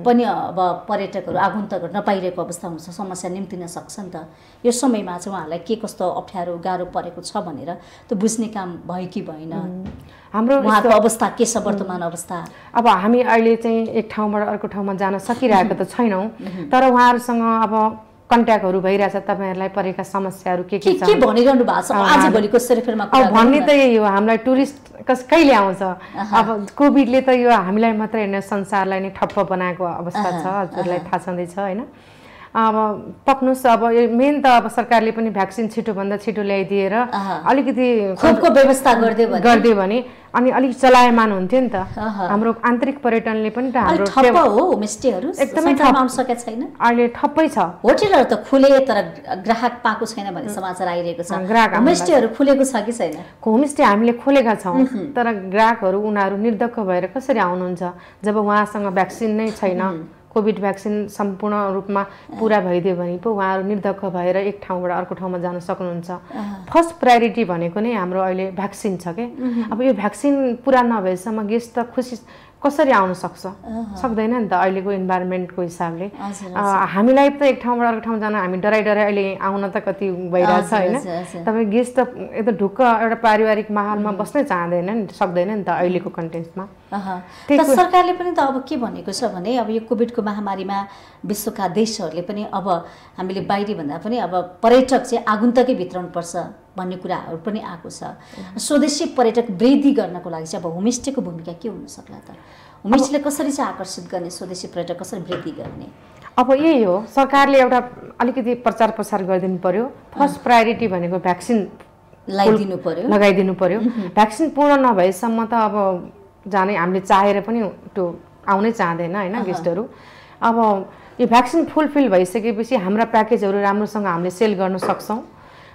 पनि अब पर्यटकहरू आगन्तकहरू नपाइरहेको अवस्था हुन्छ, समस्या निम्तिन सक्छ नि त। यो समयमा चाहिँ उहाँहरूलाई के कस्तो अप्ठ्यारो गाह्रो परेको छ भनेर त्यो बुझ्ने काम भयो कि भएन? हाम्रो उहाँको अवस्था के छ वर्तमान अवस्था? अब हामी अहिले चाहिँ एक ठाउँबाट अर्को ठाउँमा जान सकिरहेको त छैनौँ, तर उहाँहरूसँग अब कन्ट्याक्टहरू भइरहेछ, तपाईँहरूलाई परेका समस्याहरू के छ भनिरहनु भएको छ आज भोलिको सेरोफेरमा? भन्ने त यही हो, हामीलाई टुरिस्ट कहिले आउँछ? अब कोभिडले त यो हामीलाई मात्रै होइन संसारलाई नै ठप्प बनाएको अवस्था छ, हजुरलाई थाहा छँदैछ होइन? अब पक्नुस् अब मेन त अब सरकारले पनि भ्याक्सिन छिटोभन्दा छिटो ल्याइदिएर अलिकति खोपको व्यवस्था गरिदियो भने अनि अलिक चलायमान हुन्थ्यो नि त हाम्रो आन्तरिक पर्यटनले पनि त हाम्रो ठप्प हो होमस्टेहरू एकदमै आउन सकेको छैन अहिले ठप्पै छ होटलहरू त खुले तर ग्राहक पाएको छैन भन्ने समाचार आइरहेको छ होमस्टेहरू खुलेको छ कि छैन होमस्टे हामीले खोलेका छौँ तर ग्राहकहरू उनीहरू निर्धक्क भएर कसरी आउनुहुन्छ जब उहाँसँग भ्याक्सिन नै छैन कोभिड भ्याक्सिन सम्पूर्ण रूपमा पुरा भइदियो भने पो उहाँहरू निर्धक्क भएर एक ठाउँबाट अर्को ठाउँमा जान सक्नुहुन्छ फर्स्ट प्रायोरिटी भनेको नै हाम्रो अहिले भ्याक्सिन छ के अब यो भ्याक्सिन पुरा नभएसम्म गेस्ट त खुसी कसरी आउन सक्दैन नि त अहिलेको इन्भाइरोमेन्टको हिसाबले हामीलाई त एक ठाउँबाट अर्को ठाउँ जान हामी डराइ अहिले आउन त कति भइरहेछ होइन तपाईँ गेस्ट त एकदम ढुक्क एउटा पारिवारिक माहौलमा बस्नै चाहँदैन नि सक्दैन नि त अहिलेको कन्टेन्टमा सरकारले पनि त अब के भनेको छ भने अब यो कोभिडको महामारीमा विश्वका देशहरूले पनि अब हामीले बाहिरी भन्दा पनि अब पर्यटक चाहिँ आगन्तुकै भित्राउनुपर्छ भन्ने कुराहरू पनि आएको छ स्वदेशी पर्यटक वृद्धि गर्नको लागि चाहिँ अब होमस्टेको भूमिका के हुन सक्ला त होमस्टेले कसरी चाहिँ आकर्षित गर्ने स्वदेशी पर्यटक कसरी वृद्धि गर्ने अब यही हो सरकारले एउटा अलिकति प्रचार प्रसार गरिदिनु पर्यो फर्स्ट प्रायोरिटी भनेको भ्याक्सिन लगाइदिनु पर्यो भ्याक्सिन पूर्ण नभएसम्म त अब जाने हामीले चाहेर पनि त्यो आउनै चाहँदैन होइन गेस्टहरू अब यो भ्याक्सिन फुलफिल भइसकेपछि हाम्रा प्याकेजहरू राम्रोसँग हामीले सेल गर्न सक्छौँ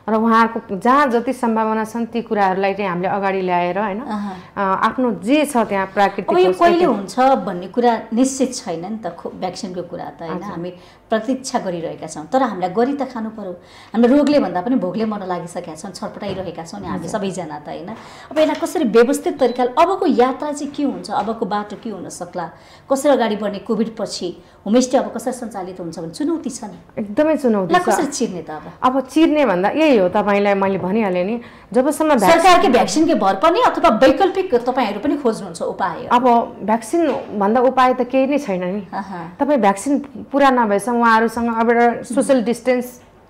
र उहाँहरूको जहाँ जति सम्भावना छन् ती कुराहरूलाई चाहिँ हामीले अगाडि ल्याएर होइन आफ्नो जे छ त्यहाँ प्राकृतिक यो कहिले हुन्छ भन्ने कुरा निश्चित छैन नि त भ्याक्सिनको कुरा त होइन हामी प्रतीक्षा गरिरहेका छौँ तर हामीलाई गरी त खानु पर्यो हाम्रो रोगले भन्दा पनि भोगले मर्न लागिसकेका छौँ छटपटाइरहेका छौँ नि हामी सबैजना त होइन अब यसलाई कसरी व्यवस्थित तरिकाले अबको यात्रा चाहिँ के हुन्छ अबको बाटो के हुन सक्ला कसरी अगाडि बढ्ने कोभिड पछि होमस्टे अब कसरी सञ्चालित हुन्छ भने चुनौती छ नि एकदमै चुनौती छ कसरी चिर्ने त अब चिर्ने भन्दा यही हो तपाईँलाई मैले भनिहालेँ नि जबसम्म सरकारकै भ्याक्सिनकै भर पर्ने अथवा वैकल्पिक तपाईँहरू पनि खोज्नुहुन्छ उपाय अब भ्याक्सिन भन्दा उपाय त केही नै छैन नि तपाईँ भ्याक्सिन पुरा नभएसम्म उहाँहरूसँग अब एउटा सोसियल डिस्टेन्स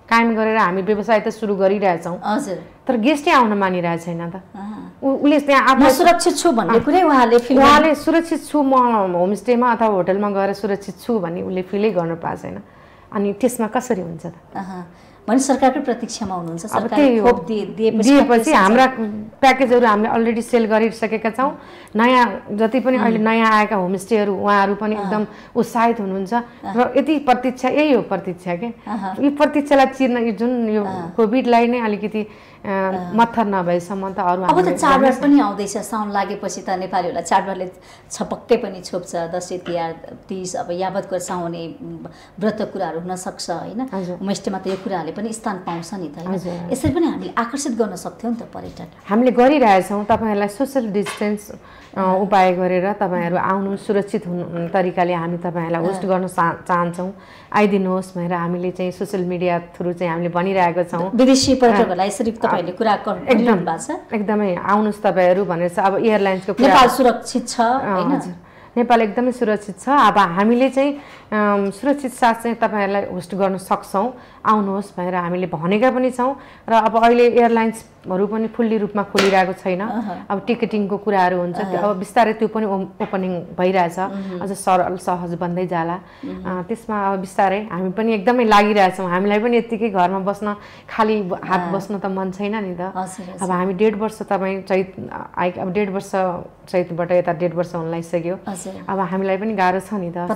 कायम गरेर हामी व्यवसाय त सुरु गरिरहेछौँ हजुर तर गेस्टै आउन मानिरहेको छैन त उसले त्यहाँ आफू सुरक्षित छु भन्ने कुरै उहाँले सुरक्षित छु म होमस्टेमा अथवा होटलमा गएर सुरक्षित छु भन्ने उसले फिलै गर्न पाएको छैन अनि त्यसमा कसरी हुन्छ त भने सरकारकै प्रतीक्षामा हुनुहुन्छ सरकारले खोप दिएपछि हाम्रा प्याकेजहरू हामीले अलरेडी सेल गरिसकेका छौँ नयाँ जति पनि अहिले नयाँ आएका होमस्टेहरू उहाँहरू पनि एकदम उत्साहित हुनुहुन्छ र यति प्रतीक्षा यही हो प्रतीक्षा के यो प्रतीक्षालाई चिर्न यो जुन यो कोभिडलाई नै अलिकति मत्थर नभएसम्म त अरू अब त चाडबाड पनि आउँदैछ साउन लागेपछि त नेपालीहरूलाई चाडबाडले छपक्कै पनि छोप्छ दसैँ तिहार तीज अब यावत गरेर साउने व्रत कुराहरू हुनसक्छ होइन होमस्टेमा त यो कुराहरूले पनि स्थान पाउँछ नि त होइन यसरी पनि हामीले आकर्षित गर्न सक्थ्यौँ नि त पर्यटन हामीले गरिरहेछौँ तपाईँहरूलाई सोसियल डिस्टेन्स उपाय गरेर तपाईँहरू आउनु सुरक्षित हुनु तरिकाले हामी तपाईँहरूलाई होस्ट गर्न चाहन्छौँ आइदिनुहोस् भनेर हामीले चाहिँ सोसियल मिडिया थ्रु चाहिँ हामीले भनिरहेको छौँ विदेशी पर्यटकहरूलाई यसरी तपाईँहरूले कुरा गरिरहनु भएको छ एकदमै आउनुहोस् तपाईँहरू भनेर चाहिँ अब एयरलाइन्सको नेपाल सुरक्षित छ होइन नेपाल एकदमै सुरक्षित छ अब हामीले चाहिँ सुरक्षित साथ चाहिँ तपाईँहरूलाई होस्ट गर्न सक्छौँ आउनुहोस् भनेर हामीले भनेका पनि छौँ र अब अहिले एयरलाइन्सहरू पनि फुल्ली रूपमा खोलिरहेको छैन अब टिकटिङको कुराहरू हुन्छ अब बिस्तारै त्यो पनि ओपनिङ भइरहेछ अझ सरल सहज बन्दै जाला त्यसमा अब बिस्तारै हामी पनि एकदमै लागिरहेछौँ हामीलाई पनि यत्तिकै घरमा बस्न खाली हात बस्न त मन छैन नि त अब हामी 1.5 वर्ष तपाईँ चैत अब 1.5 वर्ष चैतबाट यता 1.5 वर्ष हुन लागिसक्यो अब हामीलाई पनि गाह्रो छ नि त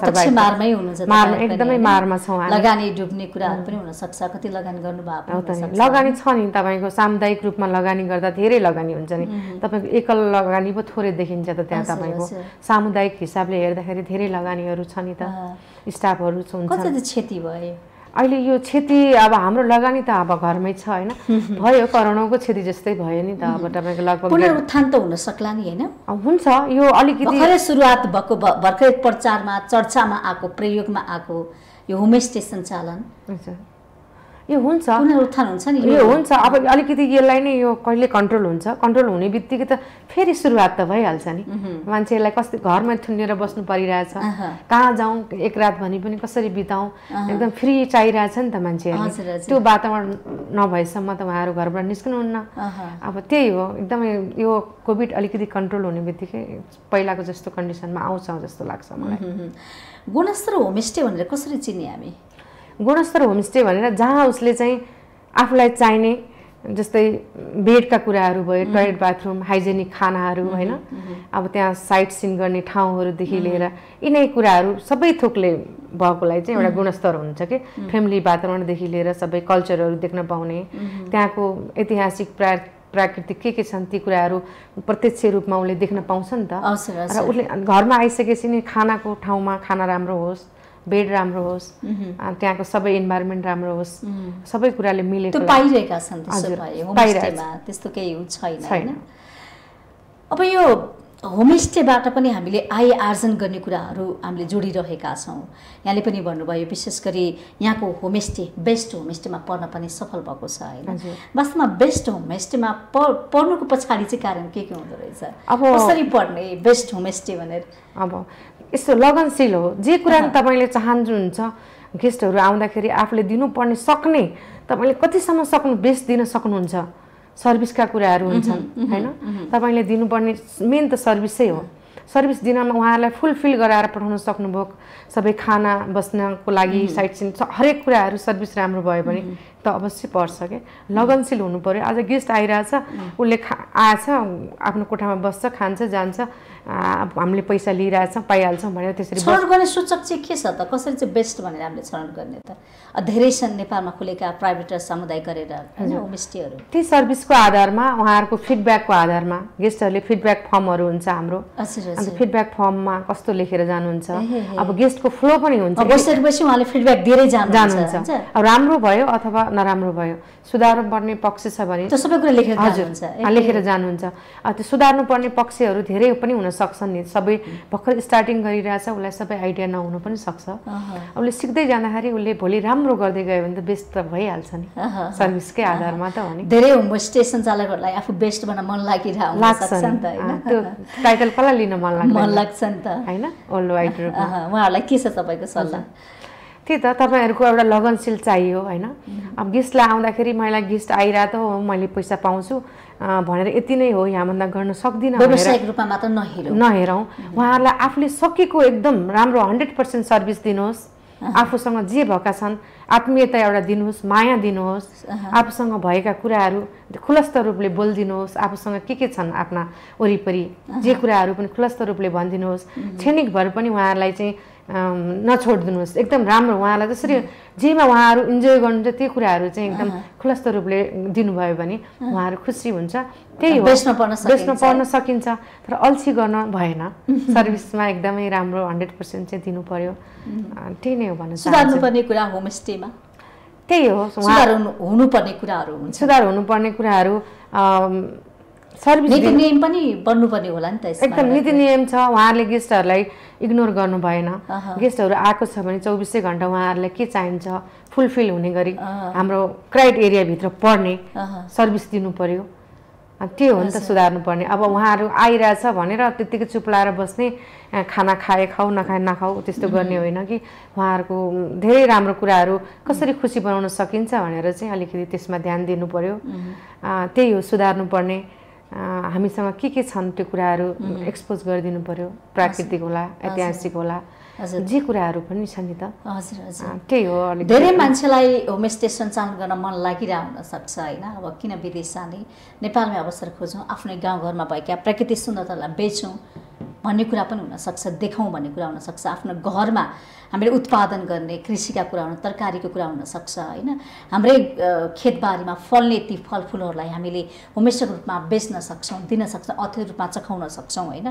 एकदमै मारमा छौँ लगानी डुब्ने कुराहरू पनि हुन सक्छ कति लगानी गर्नुभएको लगानी छ नि तपाईँको सामुदायिक रूपमा लगानी गर्दा धेरै लगानी हुन्छ नि तपाईँको एकल लगानी पो थोरै देखिन्छ त त्यहाँ तपाईँको सामुदायिक हिसाबले हेर्दाखेरि धेरै लगानीहरू छ नि त स्टाफहरू हुन्छ क्षति भयो अहिले यो क्षति अब हाम्रो लगानी त अब घरमै छ होइन भयो करोडौँको क्षति जस्तै भयो नि त अब तपाईँको लगभग पुनरुत्थान त हुन सक्ला नि होइन हुन्छ यो अलिकति भर्खरै सुरुवात भएको भर्खरै प्रचारमा चर्चामा आएको प्रयोगमा आएको यो होमस्टे सञ्चालन यो हुन्छ पुनरुत्थान हुन्छ नि यो हुन्छ अब अलिकति यसलाई नै यो कहिले कन्ट्रोल हुन्छ कन्ट्रोल हुने बित्तिकै त फेरि सुरुवात त भइहाल्छ नि मान्छेलाई कस्तो घरमा थुनेर बस्नु परिरहेछ कहाँ जाउँ एक रात भने पनि कसरी बिताउँ एकदम फ्री चाहिरहेछ नि त मान्छेहरूले त्यो वातावरण नभएसम्म त उहाँहरू घरबाट निस्कनुहुन्न अब त्यही हो एकदमै यो कोभिड अलिकति कन्ट्रोल हुने बित्तिकै पहिलाको जस्तो कन्डिसनमा आउँछ जस्तो लाग्छ मलाई गुणस्तर होमस्टे भनेर कसरी चिन्ने हामी गुणस्तर होमस्टे भनेर जहाँ उसले चाहिँ आफूलाई चाहिने जस्तै बेडका कुराहरू भयो, टोयलेट बाथरुम, हाइजेनिक खानाहरू होइन, अब त्यहाँ साइट सिन गर्ने ठाउँहरूदेखि लिएर यिनै कुराहरू सबै थोकले भएकोलाई चाहिँ एउटा गुणस्तर हुन्छ कि फ्यामिली वातावरणदेखि लिएर सबै कल्चरहरू देख्न पाउने, त्यहाँको ऐतिहासिक प्राकृतिक के छन् ती कुराहरू प्रत्यक्ष रूपमा उसले देख्न पाउँछ नि त। र उसले घरमा आइसकेपछि नि खानाको ठाउँमा खाना राम्रो होस्, बेड राम्रो होस्, त्यहाँको सबै इन्भाइरोमेन्ट राम्रो होस्, सबै कुराले मिलेको पाइरहेका छन्। त्यस्तो केही छैन हैन। अब यो होमस्टेबाट पनि हामीले आय आर्जन गर्ने कुराहरू हामीले जोडिरहेका छौँ। यहाँले पनि भन्नुभयो विशेष गरी यहाँको होमस्टे बेस्ट होमस्टेमा पर्न पनि सफल भएको छ हैन। वास्तवमा बेस्ट होमस्टेमा पर्नुको पछाडि चाहिँ कारण के हुँदो रहेछ? अब कसरी पर्ने बेस्ट होमस्टे भनेर? अब यस्तो लगनशील हो, जे कुरा तपाईँले चाहनुहुन्छ गेस्टहरू आउँदाखेरि आफूले दिनुपर्ने सक्ने तपाईँले कतिसम्म सक्नु बेस्ट दिन सक्नुहुन्छ। सर्भिसका कुराहरू हुन्छन् हैन, तपाईँले दिनुपर्ने मेन त सर्भिसै हो। सर्भिस दिनमा उहाँहरूलाई फुलफिल गराएर पठाउन सक्नुभयो, सबै खाना बस्नको लागि साइट सिन हरेक कुराहरू सर्भिस राम्रो भयो भने त अवश्य पर्छ के। लगनशील हुनु पर्यो। आज गेस्ट आइरहेछ, उसले आएछ, आफ्नो कोठामा बस्छ, खान्छ, जान्छ, हामीले पैसा लिइरहेछौँ, पाइहाल्छौँ भनेर त्यसरी छनौट गर्ने सूचक चाहिँ के छ त? कसरी चाहिँ बेस्ट भनेर हामीले छनौट गर्ने त? धेरै छन् नेपालमा खुलेका प्राइभेट र सामुदायिक गरेर हैन होमस्टेहरू। ती सर्भिसको आधारमा, उहाँहरूको फिडब्याकको आधारमा, गेस्टहरूले फिडब्याक फर्महरू हुन्छ हाम्रो, अन्त फिडब्याक फर्ममा कस्तो लेखेर जानुहुन्छ, अब गेस्टको फ्लो पनि हुन्छ, बसेपछि उहाँले फिडब्याक दिएरै जानुहुन्छ। अब राम्रो भयो अथवा नराम्रो भयो, सुधार्नु पर्ने पक्ष छ भने त्यो सबै कुरा लेखेर जानुहुन्छ। लेखेर जानुहुन्छ। त्यो सुधार्नु पर्ने पक्षहरू धेरै पनि हुन सक्छन् नि। सबै भर्खर स्टार्टिङ गरिरहेछ, उसलाई सबै आइडिया नहुनु पनि सक्छ। उसले सिक्दै जाँदाखेरि उसले भोलि राम्रो गर्दै गयो भने त बेस्ट त भइहाल्छ नि, सर्भिसकै आधारमा त हो नि। धेरै होमस्टे सञ्चालकहरूलाई आफू बेस्ट बन्न मन लागिरहेको छ नि त हैन। त्यो टाइटल कसलाई लिन मन लाग्छ नि त हैन? वर्ल्ड वाइड रूपमा उहाँहरूलाई के छ तपाईँको सल्लाह? त्यही त, तपाईँहरूको एउटा लगनशील चाहियो हैन। अब गेस्टलाई आउँदाखेरि मलाई गेस्ट आइरहेको त हो, मैले पैसा पाउँछु भनेर यति नै हो, यहाँभन्दा गर्न सक्दिनँ व्यावसायिक रूपमा मात्र नहेरौँ। उहाँहरूलाई आफूले सकेको एकदम राम्रो 100% सर्भिस दिनुहोस्। आफूसँग जे भएका छन् आत्मीयता एउटा दिनुहोस्, माया दिनुहोस्, आफूसँग भएका कुराहरू खुलस्त रूपले बोलिदिनुहोस्, आफूसँग के छन् आफ्ना वरिपरि जे कुराहरू पनि खुलस्त रूपले भनिदिनुहोस्। क्षणिक भएर पनि उहाँहरूलाई चाहिँ नछोडिदिनुहोस्, एकदम राम्रो उहाँलाई जसरी जेमा उहाँहरू इन्जोय गर्नुहुन्छ त्यो कुराहरू चाहिँ एकदम खुलस्त रूपले दिनुभयो भने उहाँहरू खुसी हुन्छ। त्यही हो, बेच्न पर्न सकिन्छ, तर अल्छी गर्न भएन। सर्भिसमा एकदमै राम्रो 100% चाहिँ दिनु पर्यो। त्यही नै हो भन्न चाहन्छु। सुधार्नुपर्ने कुरा होमस्टेमा त्यही हो, सुधार हुनुपर्ने कुराहरू हुन्छ। सुधार हुनुपर्ने कुराहरू सर्भिस नीति नियम पनि बन्नुपर्ने होला नि त। एकदम नीति नियम छ। उहाँहरूले गेस्टहरूलाई इग्नोर गर्नु भएन। गेस्टहरू आएको छ भने 24 घण्टा उहाँहरूलाई के चाहिन्छ फुलफिल हुने गरी हाम्रो क्राइटेरियाभित्र पर्ने सर्भिस दिनु पर्यो। त्यो हो नि त सुधार्नु पर्ने। अब उहाँहरू आइरहेछ भनेर त्यत्तिकै चुप लाएर बस्ने, खाना खाए खाऊ नखाए नखाऊ त्यस्तो गर्ने होइन कि उहाँहरूको धेरै राम्रो कुराहरू कसरी खुसी बनाउन सकिन्छ भनेर चाहिँ अलिकति त्यसमा ध्यान दिनु पर्यो। त्यही हो सुधार्नु पर्ने। हामीसँग के छन् त्यो कुराहरू एक्सपोज गरिदिनु पर्यो। प्राकृतिक होला, ऐतिहासिक होला, जे कुराहरू पनि छ नि त। त्यही हो। धेरै मान्छेलाई होमस्टे सञ्चालन गर्न मन लागिरहेको हुनसक्छ होइन। अब किन विदेश जाने, नेपालमै अवसर खोजौँ, आफ्नै गाउँघरमा भएका प्राकृतिक सुन्दरतालाई बेचौँ भन्ने कुरा पनि हुनसक्छ, देखाउँ भन्ने कुरा हुनसक्छ। आफ्नो घरमा हामीले उत्पादन गर्ने कृषिका कुरा हुन, तरकारीको कुरा हुनसक्छ होइन। हाम्रै खेतबारीमा फल्ने ती फलफुलहरूलाई हामीले होमस्टेको रूपमा बेच्न सक्छौँ, दिन सक्छौँ, अथेर रूपमा चखाउन सक्छौँ होइन।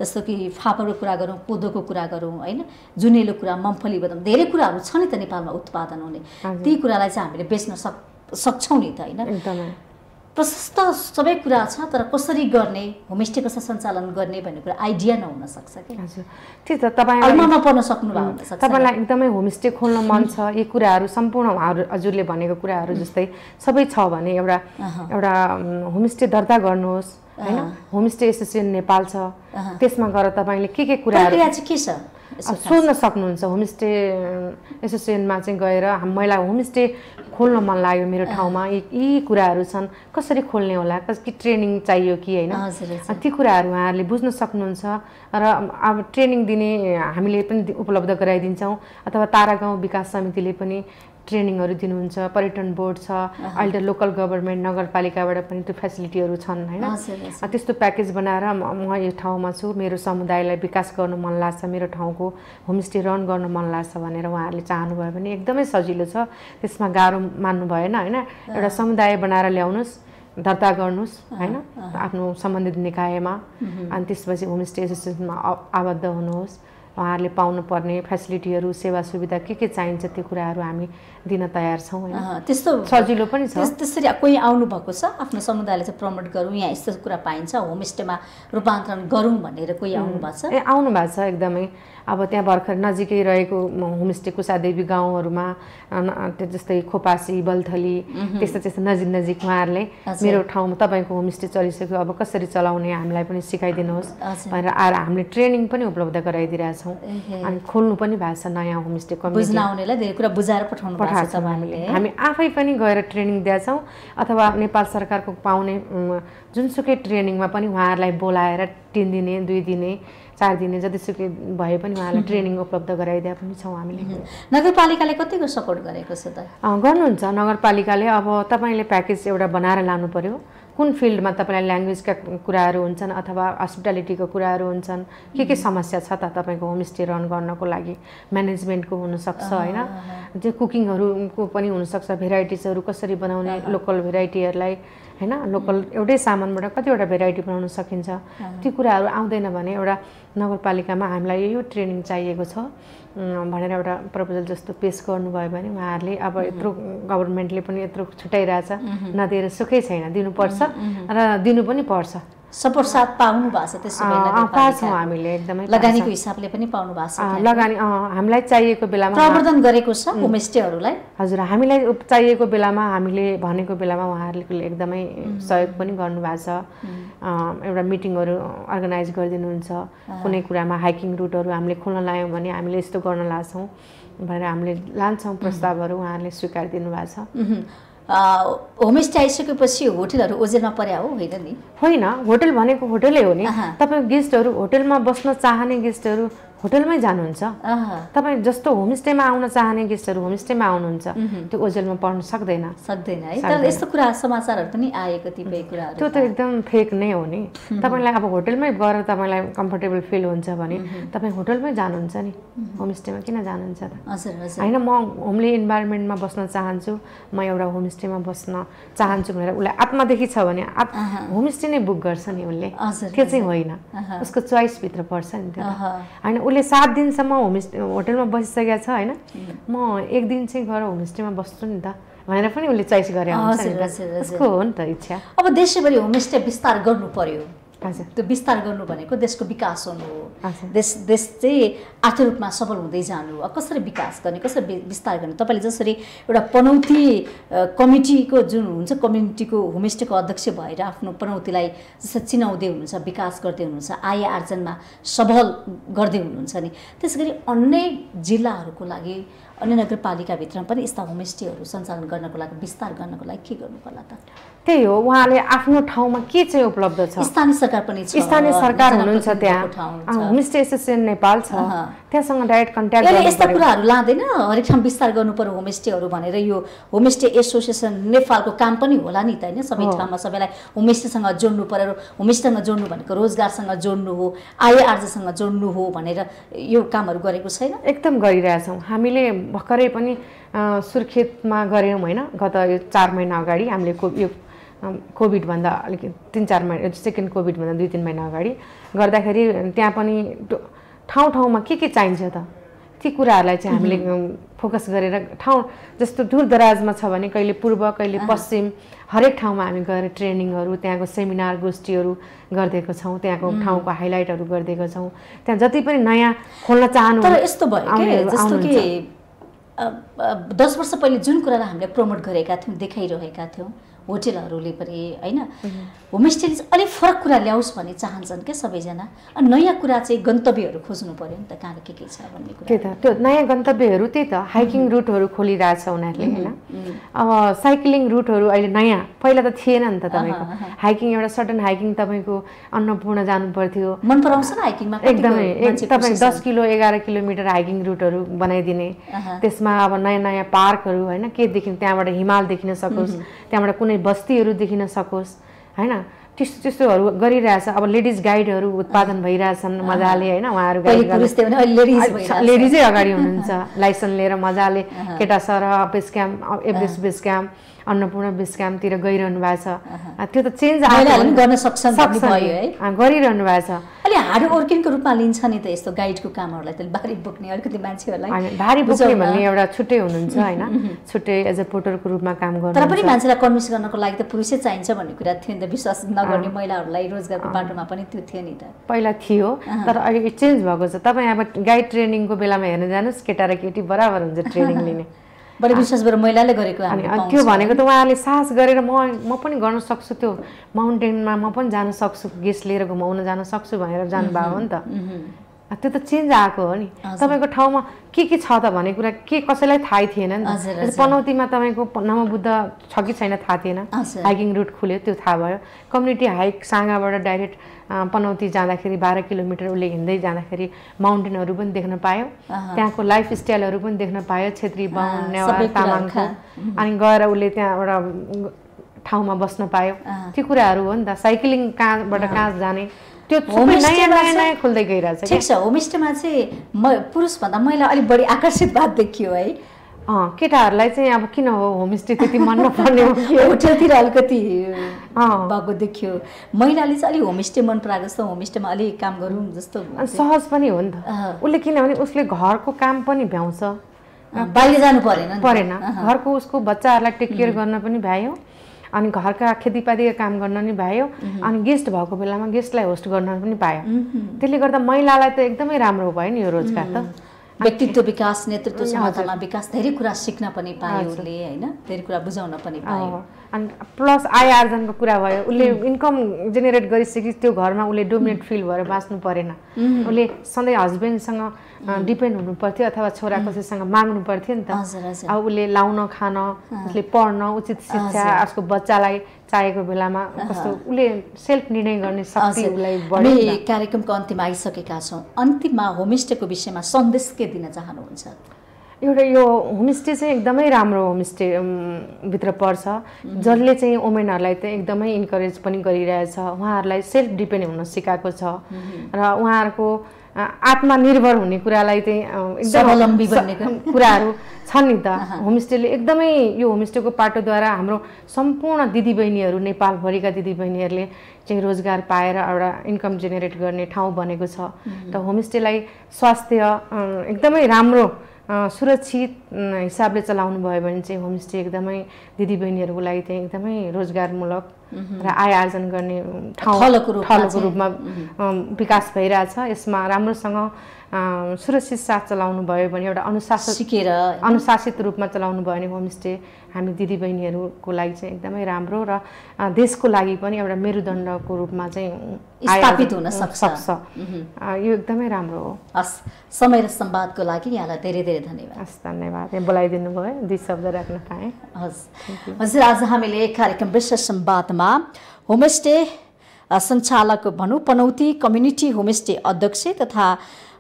जस्तो कि फापरको कुरा गरौँ, कोदोको कुरा गरौँ होइन, जुनेलो कुरा, मम्फली बदाम, धेरै कुराहरू छ नि त नेपालमा उत्पादन हुने। ती कुरालाई चाहिँ हामीले बेच्न सक्छौँ नि त होइन। प्रशस्त सबै कुरा छ, तर कसरी गर्ने, होमस्टे कसरी सञ्चालन गर्ने भन्ने कुरा आइडिया नहुन सक्छ कि। हजुर त्यही त, तपाईँलाई पर्न सक्नुभयो हुनसक्छ। तपाईँलाई एकदमै होमस्टे खोल्न मन छ, यी कुराहरू सम्पूर्ण हजुरले भनेको कुराहरू जस्तै सबै छ भने एउटा होमस्टे दर्ता गर्नुहोस् होइन। होमस्टे एसोसिएसन नेपाल छ, त्यसमा गएर तपाईँले के कुराहरू के छ सोध्न सक्नुहुन्छ। होमस्टे एसोसिएसनमा चाहिँ गएर मलाई होमस्टे खोल्न मन लाग्यो मेरो ठाउँमा, यी कुराहरू छन्, कसरी खोल्ने होला, कि ट्रेनिङ चाहियो कि होइन, ती कुराहरू उहाँहरूले बुझ्न सक्नुहुन्छ। र अब ट्रेनिङ दिने हामीले पनि उपलब्ध गराइदिन्छौँ, अथवा तारा गाउँ विकास समितिले पनि ट्रेनिङहरू दिनुहुन्छ, पर्यटन बोर्ड छ, अहिले त लोकल गभर्मेन्ट नगरपालिकाबाट पनि त्यो फेसिलिटीहरू छन् होइन। त्यस्तो प्याकेज बनाएर म यो ठाउँमा छु, मेरो समुदायलाई विकास गर्नु मन लाग्छ, मेरो ठाउँको होमस्टे रन गर्नु मन लाग्छ भनेर उहाँहरूले चाहनुभयो भने एकदमै सजिलो छ, त्यसमा गाह्रो मान्नु भएन होइन। एउटा समुदाय बनाएर ल्याउनुहोस्, दर्ता गर्नुहोस् होइन आफ्नो सम्बन्धित निकायमा, अनि त्यसपछि होमस्टे एसोसिएसनमा आबद्ध हुनुहोस्। उहाँहरूले पाउनुपर्ने फेसिलिटीहरू, सेवा सुविधा के चाहिन्छ त्यो कुराहरू हामी दिन तयार छौँ होइन। त्यस्तो सजिलो पनि छ। त्यसरी कोही आउनु भएको छ आफ्नो समुदायलाई चाहिँ प्रमोट गरौँ, यहाँ यस्तो कुरा पाइन्छ, होमस्टेमा रूपान्तरण गरौँ भनेर कोही आउनु भएको छ? आउनु भएको छ एकदमै। अब त्यहाँ भर्खर नजिकै रहेको होमस्टे कुसादेवी गाउँहरूमा जस्तै खोपासी, बल्थली त्यस्तो नजिक नजिक उहाँहरूले मेरो ठाउँमा तपाईँको होमस्टे चलिसक्यो, अब कसरी चलाउने हामीलाई पनि सिकाइदिनुहोस् भनेर आएर हामीले ट्रेनिङ पनि उपलब्ध गराइदिरहेछौँ। अनि खोल्नु पनि भएको छ नयाँ होमस्टे कम्युनिटी। बुझ्न आउनेलाई धेरै कुरा बुझाएर पठाउनु भएको छ हामीले। हामी आफै पनि गएर ट्रेनिङ दिएछौँ, अथवा नेपाल सरकारको पाउने जुनसुकै ट्रेनिङमा पनि उहाँहरूलाई बोलाएर 3 दिने 2 दिने 4 दिने जतिसुकै भए पनि उहाँलाई ट्रेनिङ उपलब्ध गराइदिए पनि छौँ हामीले। नगरपालिकाले कतिको सपोर्ट गरेको छ त? गर्नुहुन्छ नगरपालिकाले। अब तपाईँले प्याकेज एउटा बनाएर लानु पर्यो, कुन फिल्डमा तपाईँलाई ल्याङ्ग्वेजका कुराहरू हुन्छन् अथवा हस्पिटालिटीको कुराहरू हुन्छन्, के समस्या छ त तपाईँको होमस्टे रन गर्नको लागि। म्यानेजमेन्टको हुनसक्छ होइन, त्यो कुकिङहरूको पनि हुनसक्छ, भेराइटिजहरू कसरी बनाउने, लोकल भेराइटीहरूलाई होइन, लोकल एउटै सामानबाट कतिवटा भेराइटी बनाउन सकिन्छ, त्यो कुराहरू आउँदैन भने एउटा नगरपालिकामा हामीलाई यो ट्रेनिङ चाहिएको छ भनेर एउटा प्रपोजल जस्तो पेस गर्नुभयो भने उहाँहरूले अब यत्रो गभर्मेन्टले पनि यत्रो छुट्याइरहेछ, नदिएर सुखै छैन, दिनुपर्छ र दिनु पनि पर्छ। सपोर्ट साथ पाउनु भएको छ? त्यसो भए पाउँछौँ हामीले एकदमै, लगानीको हिसाबले पनि पाउनु भएको छ? लगानी हामीलाई चाहिएको बेलामा प्रवर्धन गरेको छ होमस्टेहरूलाई? हजुर, हामीलाई चाहिएको बेलामा, हामीले भनेको बेलामा उहाँहरूले एकदमै सहयोग पनि गर्नुभएको छ। एउटा मिटिङहरू अर्गनाइज गरिदिनुहुन्छ, कुनै कुरामा हाइकिङ रुटहरू हामीले खोल्न लायौँ भने हामीले यस्तो गर्न लाग्छौँ भनेर हामीले लान्छौँ प्रस्तावहरू, उहाँहरूले स्वीकार दिनुभएको छ। होमस्टे आइसकेपछि होटलहरू ओजेलमा पर्या हो होइन नि? होइन, होटल भनेको होटलै हो नि। तपाईँ गेस्टहरू होटलमा बस्न चाहने गेस्टहरू होटलमै जानुहुन्छ, तपाईँ जस्तो होमस्टेमा आउन चाहने गेस्टहरू होमस्टेमा आउनुहुन्छ, त्यो ओजेलमा पर्न सक्दैन है। तर यस्तो कुरा समाचारहरू पनि आए कतिपय कुराहरू, त्यो त एकदम फेक नै हो नि। तपाईँलाई अब होटलमै गएर तपाईँलाई कम्फर्टेबल फिल हुन्छ भने तपाईँ होटलमै जानुहुन्छ नि, होमस्टेमा किन जानुहुन्छ त? होइन, म होमली इन्भाइरोमेन्टमा बस्न चाहन्छु, म एउटा होमस्टेमा बस्न चाहन्छु भनेर उसलाई आत्मादेखि छ भने होमस्टे नै बुक गर्छ नि उसले, त्यो चाहिँ होइन, उसको चोइसभित्र पर्छ नि त्यो। होइन, उसले 7 दिनसम्म होटलमा बसिसकेको छ होइन, म 1 दिन चाहिँ गएर होमस्टेमा बस्छु नि त भनेर पनि उसले चोइस गरे हुन्छ नि त, उसको हो नि त इच्छा। अब देशैभरि होमस्टे विस्तार गर्नु पर्यो, हजुर, त्यो विस्तार गर्नु भनेको देशको विकास हुनु हो। देश चाहिँ आर्थिक रूपमा सबल हुँदै जानु, कसरी विकास गर्ने, कसरी विस्तार गर्ने? तपाईँले जसरी एउटा पनौती कमिटीको जुन हुन्छ, कम्युनिटीको होमस्टेको अध्यक्ष भएर आफ्नो पनौतीलाई जसरी चिनाउँदै हुनुहुन्छ, विकास गर्दै हुनुहुन्छ, आय आर्जनमा सबल गर्दै हुनुहुन्छ नि, त्यसै गरी अन्य जिल्लाहरूको लागि, अन्य नगरपालिकाभित्र पनि यस्ता होमस्टेहरू सञ्चालन गर्नको लागि, विस्तार गर्नको लागि के गर्नु पर्ला त? त्यही हो, उहाँले आफ्नो ठाउँमा के चाहिँ उपलब्ध छ, स्थानीय सरकार पनि छ, स्थानीय सरकार हुनुहुन्छ त्यहाँ, होमस्टे एसोसिएसन नेपाल छ, त्यहाँसँग डाइरेक्ट कन्ट्याक्ट गर्नु पर्यो। यस्ता कुराहरू लाँदैन हरेक ठाउँ विस्तार गर्नु पर्यो होमस्टेहरू भनेर? यो होमस्टे एसोसिएसन नेपालको काम पनि होला नि त होइन? सबै ठाउँमा सबैलाई होमस्टेसँग जोड्नु पर्यो, होमस्टेसँग जोड्नु भनेको रोजगारसँग जोड्नु हो, आय आर्जसँग जोड्नु हो भनेर यो कामहरू गरेको छैन? एकदम गरिरहेछौँ हामीले। भर्खरै पनि सुर्खेतमा गऱ्यौँ होइन, गत यो 4 महिना अगाडि हामीले यो कोभिडभन्दा अलिकति 3-4 महिना, सेकेन्ड कोभिडभन्दा 2-3 महिना अगाडि गर्दाखेरि त्यहाँ पनि ठाउँमा के चाहिन्छ त, ती कुराहरूलाई चाहिँ हामीले फोकस गरेर ठाउँ जस्तो दूर दराजमा छ भने कहिले पूर्व कहिले पश्चिम हरेक ठाउँमा हामी गएर ट्रेनिङहरू, त्यहाँको सेमिनार गोष्ठीहरू गरिदिएको छौँ, त्यहाँको ठाउँको हाइलाइटहरू गरिदिएको छौँ। त्यहाँ जति पनि नयाँ खोल्न चाहनु, तर यस्तो भयो जस्तो कि 10 वर्ष पहिले जुन कुरालाई हामीले प्रमोट गरेका थियौँ, देखाइरहेका थियौँ, होटेलहरूले पनि होइन, होमस्टेले चाहिँ अलिक फरक कुरा ल्याओस् भन्ने चाहन्छन् क्या सबैजना। अनि नयाँ कुरा चाहिँ गन्तव्यहरू खोज्नु पऱ्यो नि त, कहाँ के छ भन्ने कुरा। त्यही त, त्यो नयाँ गन्तव्यहरू त्यही त, हाइकिङ रुटहरू खोलिरहेछ उनीहरूले होइन, अब साइक्लिङ रुटहरू अहिले नयाँ पहिला त थिएन नि त तपाईँको हाइकिङ एउटा सडन हाइकिङ तपाईँको अन्नपूर्ण जानु पर्थ्यो मन पराउँछ न हाइकिङमा एकदमै तपाईँ 10 किलो 11 किलोमिटर हाइकिङ रुटहरू बनाइदिने त्यसमा अब नयाँ नयाँ पार्कहरू होइन के देखिन त्यहाँबाट हिमाल देखिन सकोस् त्यहाँबाट कुनै बस्तीहरू देखिन सकोस् होइन त्यस्तोहरू गरिरहेछ अब लेडिज गाइडहरू उत्पादन भइरहेछन् मजाले होइन उहाँहरू लेडिजै अगाडि हुनुहुन्छ लाइसेन्स लिएर मजाले केटा sir base camp Everest base camp Annapurna base क्याम्पतिर गइरहनु भएको छ त्यो त चेन्ज गर्न सक्छन् गरिरहनु भएको छ अलि हार्ड वर्किङको रूपमा लिन्छ नि त यस्तो गाइडको कामहरूलाई त भारी बोक्ने अलिकति मान्छेहरूलाई भारी बोक्ने भन्ने एउटा छुट्टै हुनुहुन्छ होइन छुट्टै एज अ पोर्टरको रूपमा काम गर्नु तर पनि मान्छेलाई कन्भिन्स गर्नको लागि त पुरुषै चाहिन्छ भन्ने कुरा थियो नि त विश्वास नगर्ने महिलाहरूलाई रोजगारको बाटोमा पनि त्यो थियो नि त पहिला थियो तर अहिले चेन्ज भएको छ तपाईँ अब गाइड ट्रेनिङको बेलामा हेर्न जानुहोस् केटा र केटी बराबर हुन्छ ट्रेनिङ लिने बढी विश्वास गरेर महिलाले गरेको अनि त्यो भनेको त उहाँले साहस गरेर म पनि गर्न सक्छु त्यो माउन्टेनमा म पनि जान सक्छु गेस्ट लिएर घुमाउन जान सक्छु भनेर जानुभएको हो नि त त्यो त चेन्ज आएको हो नि तपाईँको ठाउँमा के छ त भन्ने कुरा के कसैलाई थाहै थिएन नि त पनौतीमा तपाईँको नवबुद्ध छ कि छैन थाहा थिएन हाइकिङ रुट खुल्यो त्यो थाहा भयो कम्युनिटी हाइक साँगाबाट डाइरेक्ट पनौती जाँदाखेरि 12 किलोमिटर उसले हिँड्दै जाँदाखेरि माउन्टेनहरू पनि देख्न पायो त्यहाँको लाइफ स्टाइलहरू पनि देख्न पायो छेत्री बाहुन नेवार तामाङको अनि गएर उसले त्यहाँ एउटा ठाउँमा बस्न पायो त्यो कुराहरू हो नि त साइक्लिङ कहाँबाट कहाँ जाने त्यो नयाँ खोल्दै गइरहेछ ठिक छ होमस्टेमा चाहिँ पुरुषभन्दा महिला अलिक बढी आकर्षित भएको देखियो है केटाहरूलाई चाहिँ अब किन हो होमस्टे त्यति मन नपर्ने हो कि होटलतिर अलिकति भएको देखियो महिलाले चाहिँ अलिक होमस्टे मन पराएको जस्तो होमस्टेमा अलिक काम गरौँ जस्तो सहज पनि हो नि त उसले किनभने उसले घरको काम पनि भ्याउँछ बाहिर जानु परेन घरको उसको बच्चाहरूलाई टेक केयर गर्न पनि भ्यायो अनि घरका खेतीपातीका काम गर्न नि भ्यायो अनि गेस्ट भएको बेलामा गेस्टलाई होस्ट गर्न पनि पायो त्यसले गर्दा महिलालाई त एकदमै राम्रो भयो नि यो रोजगार त व्यक्तित्व विकास नेतृत्व क्षमतामा विकास धेरै कुरा सिक्न पनि पायो उसले हैन धेरै कुरा बुझाउन पनि पायो अनि प्लस आय आर्जनको कुरा भयो उसले इन्कम जेनेरेट गरिसके त्यो घरमा उसले डोमिनेट फिल भएर बाँच्नु परेन उसले सधैँ हस्बेन्डसँग डिपेन्ड हुनु पर्थ्यो अथवा छोरा कसैसँग माग्नु पर्थ्यो नि त अब उसले लाउन खान उसले पढ्न उचित शिक्षा उसको बच्चालाई चाहेको बेलामा कस्तो उसले सेल्फ निर्णय गर्ने शक्ति उसलाई बढ्यो हामी कार्यक्रमको अन्तिममा आइसकेका छौँ अन्तिममा होमस्टेको विषयमा सन्देश के दिन चाहनुहुन्छ एउटा यो होमस्टे चाहिँ एकदमै राम्रो होमस्टे भित्र पर्छ जसले चाहिँ वुमेनहरूलाई चाहिँ एकदमै इन्करेज पनि गरिरहेछ उहाँहरूलाई सेल्फ डिपेन्ड हुन सिकाएको छ र उहाँहरूको आत्मनिर्भर हुने कुरालाई चाहिँ स्वावलम्बी बन्ने कुराहरू छन् नि त होमस्टेले एकदमै यो होमस्टेको पाटोद्वारा हाम्रो सम्पूर्ण दिदीबहिनीहरू नेपालभरिका दिदीबहिनीहरूले चाहिँ रोजगार पाएर एउटा इन्कम जेनेरेट गर्ने ठाउँ बनेको छ त होमस्टेलाई स्वास्थ्य एकदमै राम्रो सुरक्षित हिसाबले चलाउनु भयो भने चाहिँ होमस्टे एकदमै दिदीबहिनीहरूको लागि चाहिँ एकदमै रोजगारमूलक र आय आर्जन गर्ने ठाउँको रूपमा विकास भइरहेछ यसमा राम्रोसँग सुरक्षित साथ चलाउनु भयो भने एउटा अनुशासित रूपमा चलाउनु भयो भने होमस्टे हामी दिदीबहिनीहरूको लागि चाहिँ एकदमै राम्रो र देशको लागि पनि एउटा मेरुदण्डको रूपमा चाहिँ स्थापित हुन सक्छ यो एकदमै राम्रो हो हस् समय र संवादको लागि यहाँलाई धेरै धेरै धन्यवाद हस् धन्यवाद यहाँ बोलाइदिनु भयो 2 शब्द राख्न पाएँ हजुर आज हामीले कार्यक्रम विशेष संवादमा होमस्टे सञ्चालक भनौँ पनौती कम्युनिटी होमस्टे अध्यक्ष तथा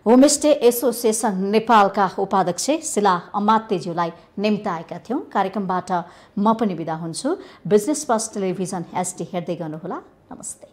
होमस्टे एसोसिएसन नेपालका उपाध्यक्ष शिला अमात्यज्यूलाई निम्ताएका थियौँ कार्यक्रमबाट म पनि बिदा हुन्छु बिजनेस फर्स्ट टेलिभिजन HD हेर्दै गर्नुहोला नमस्ते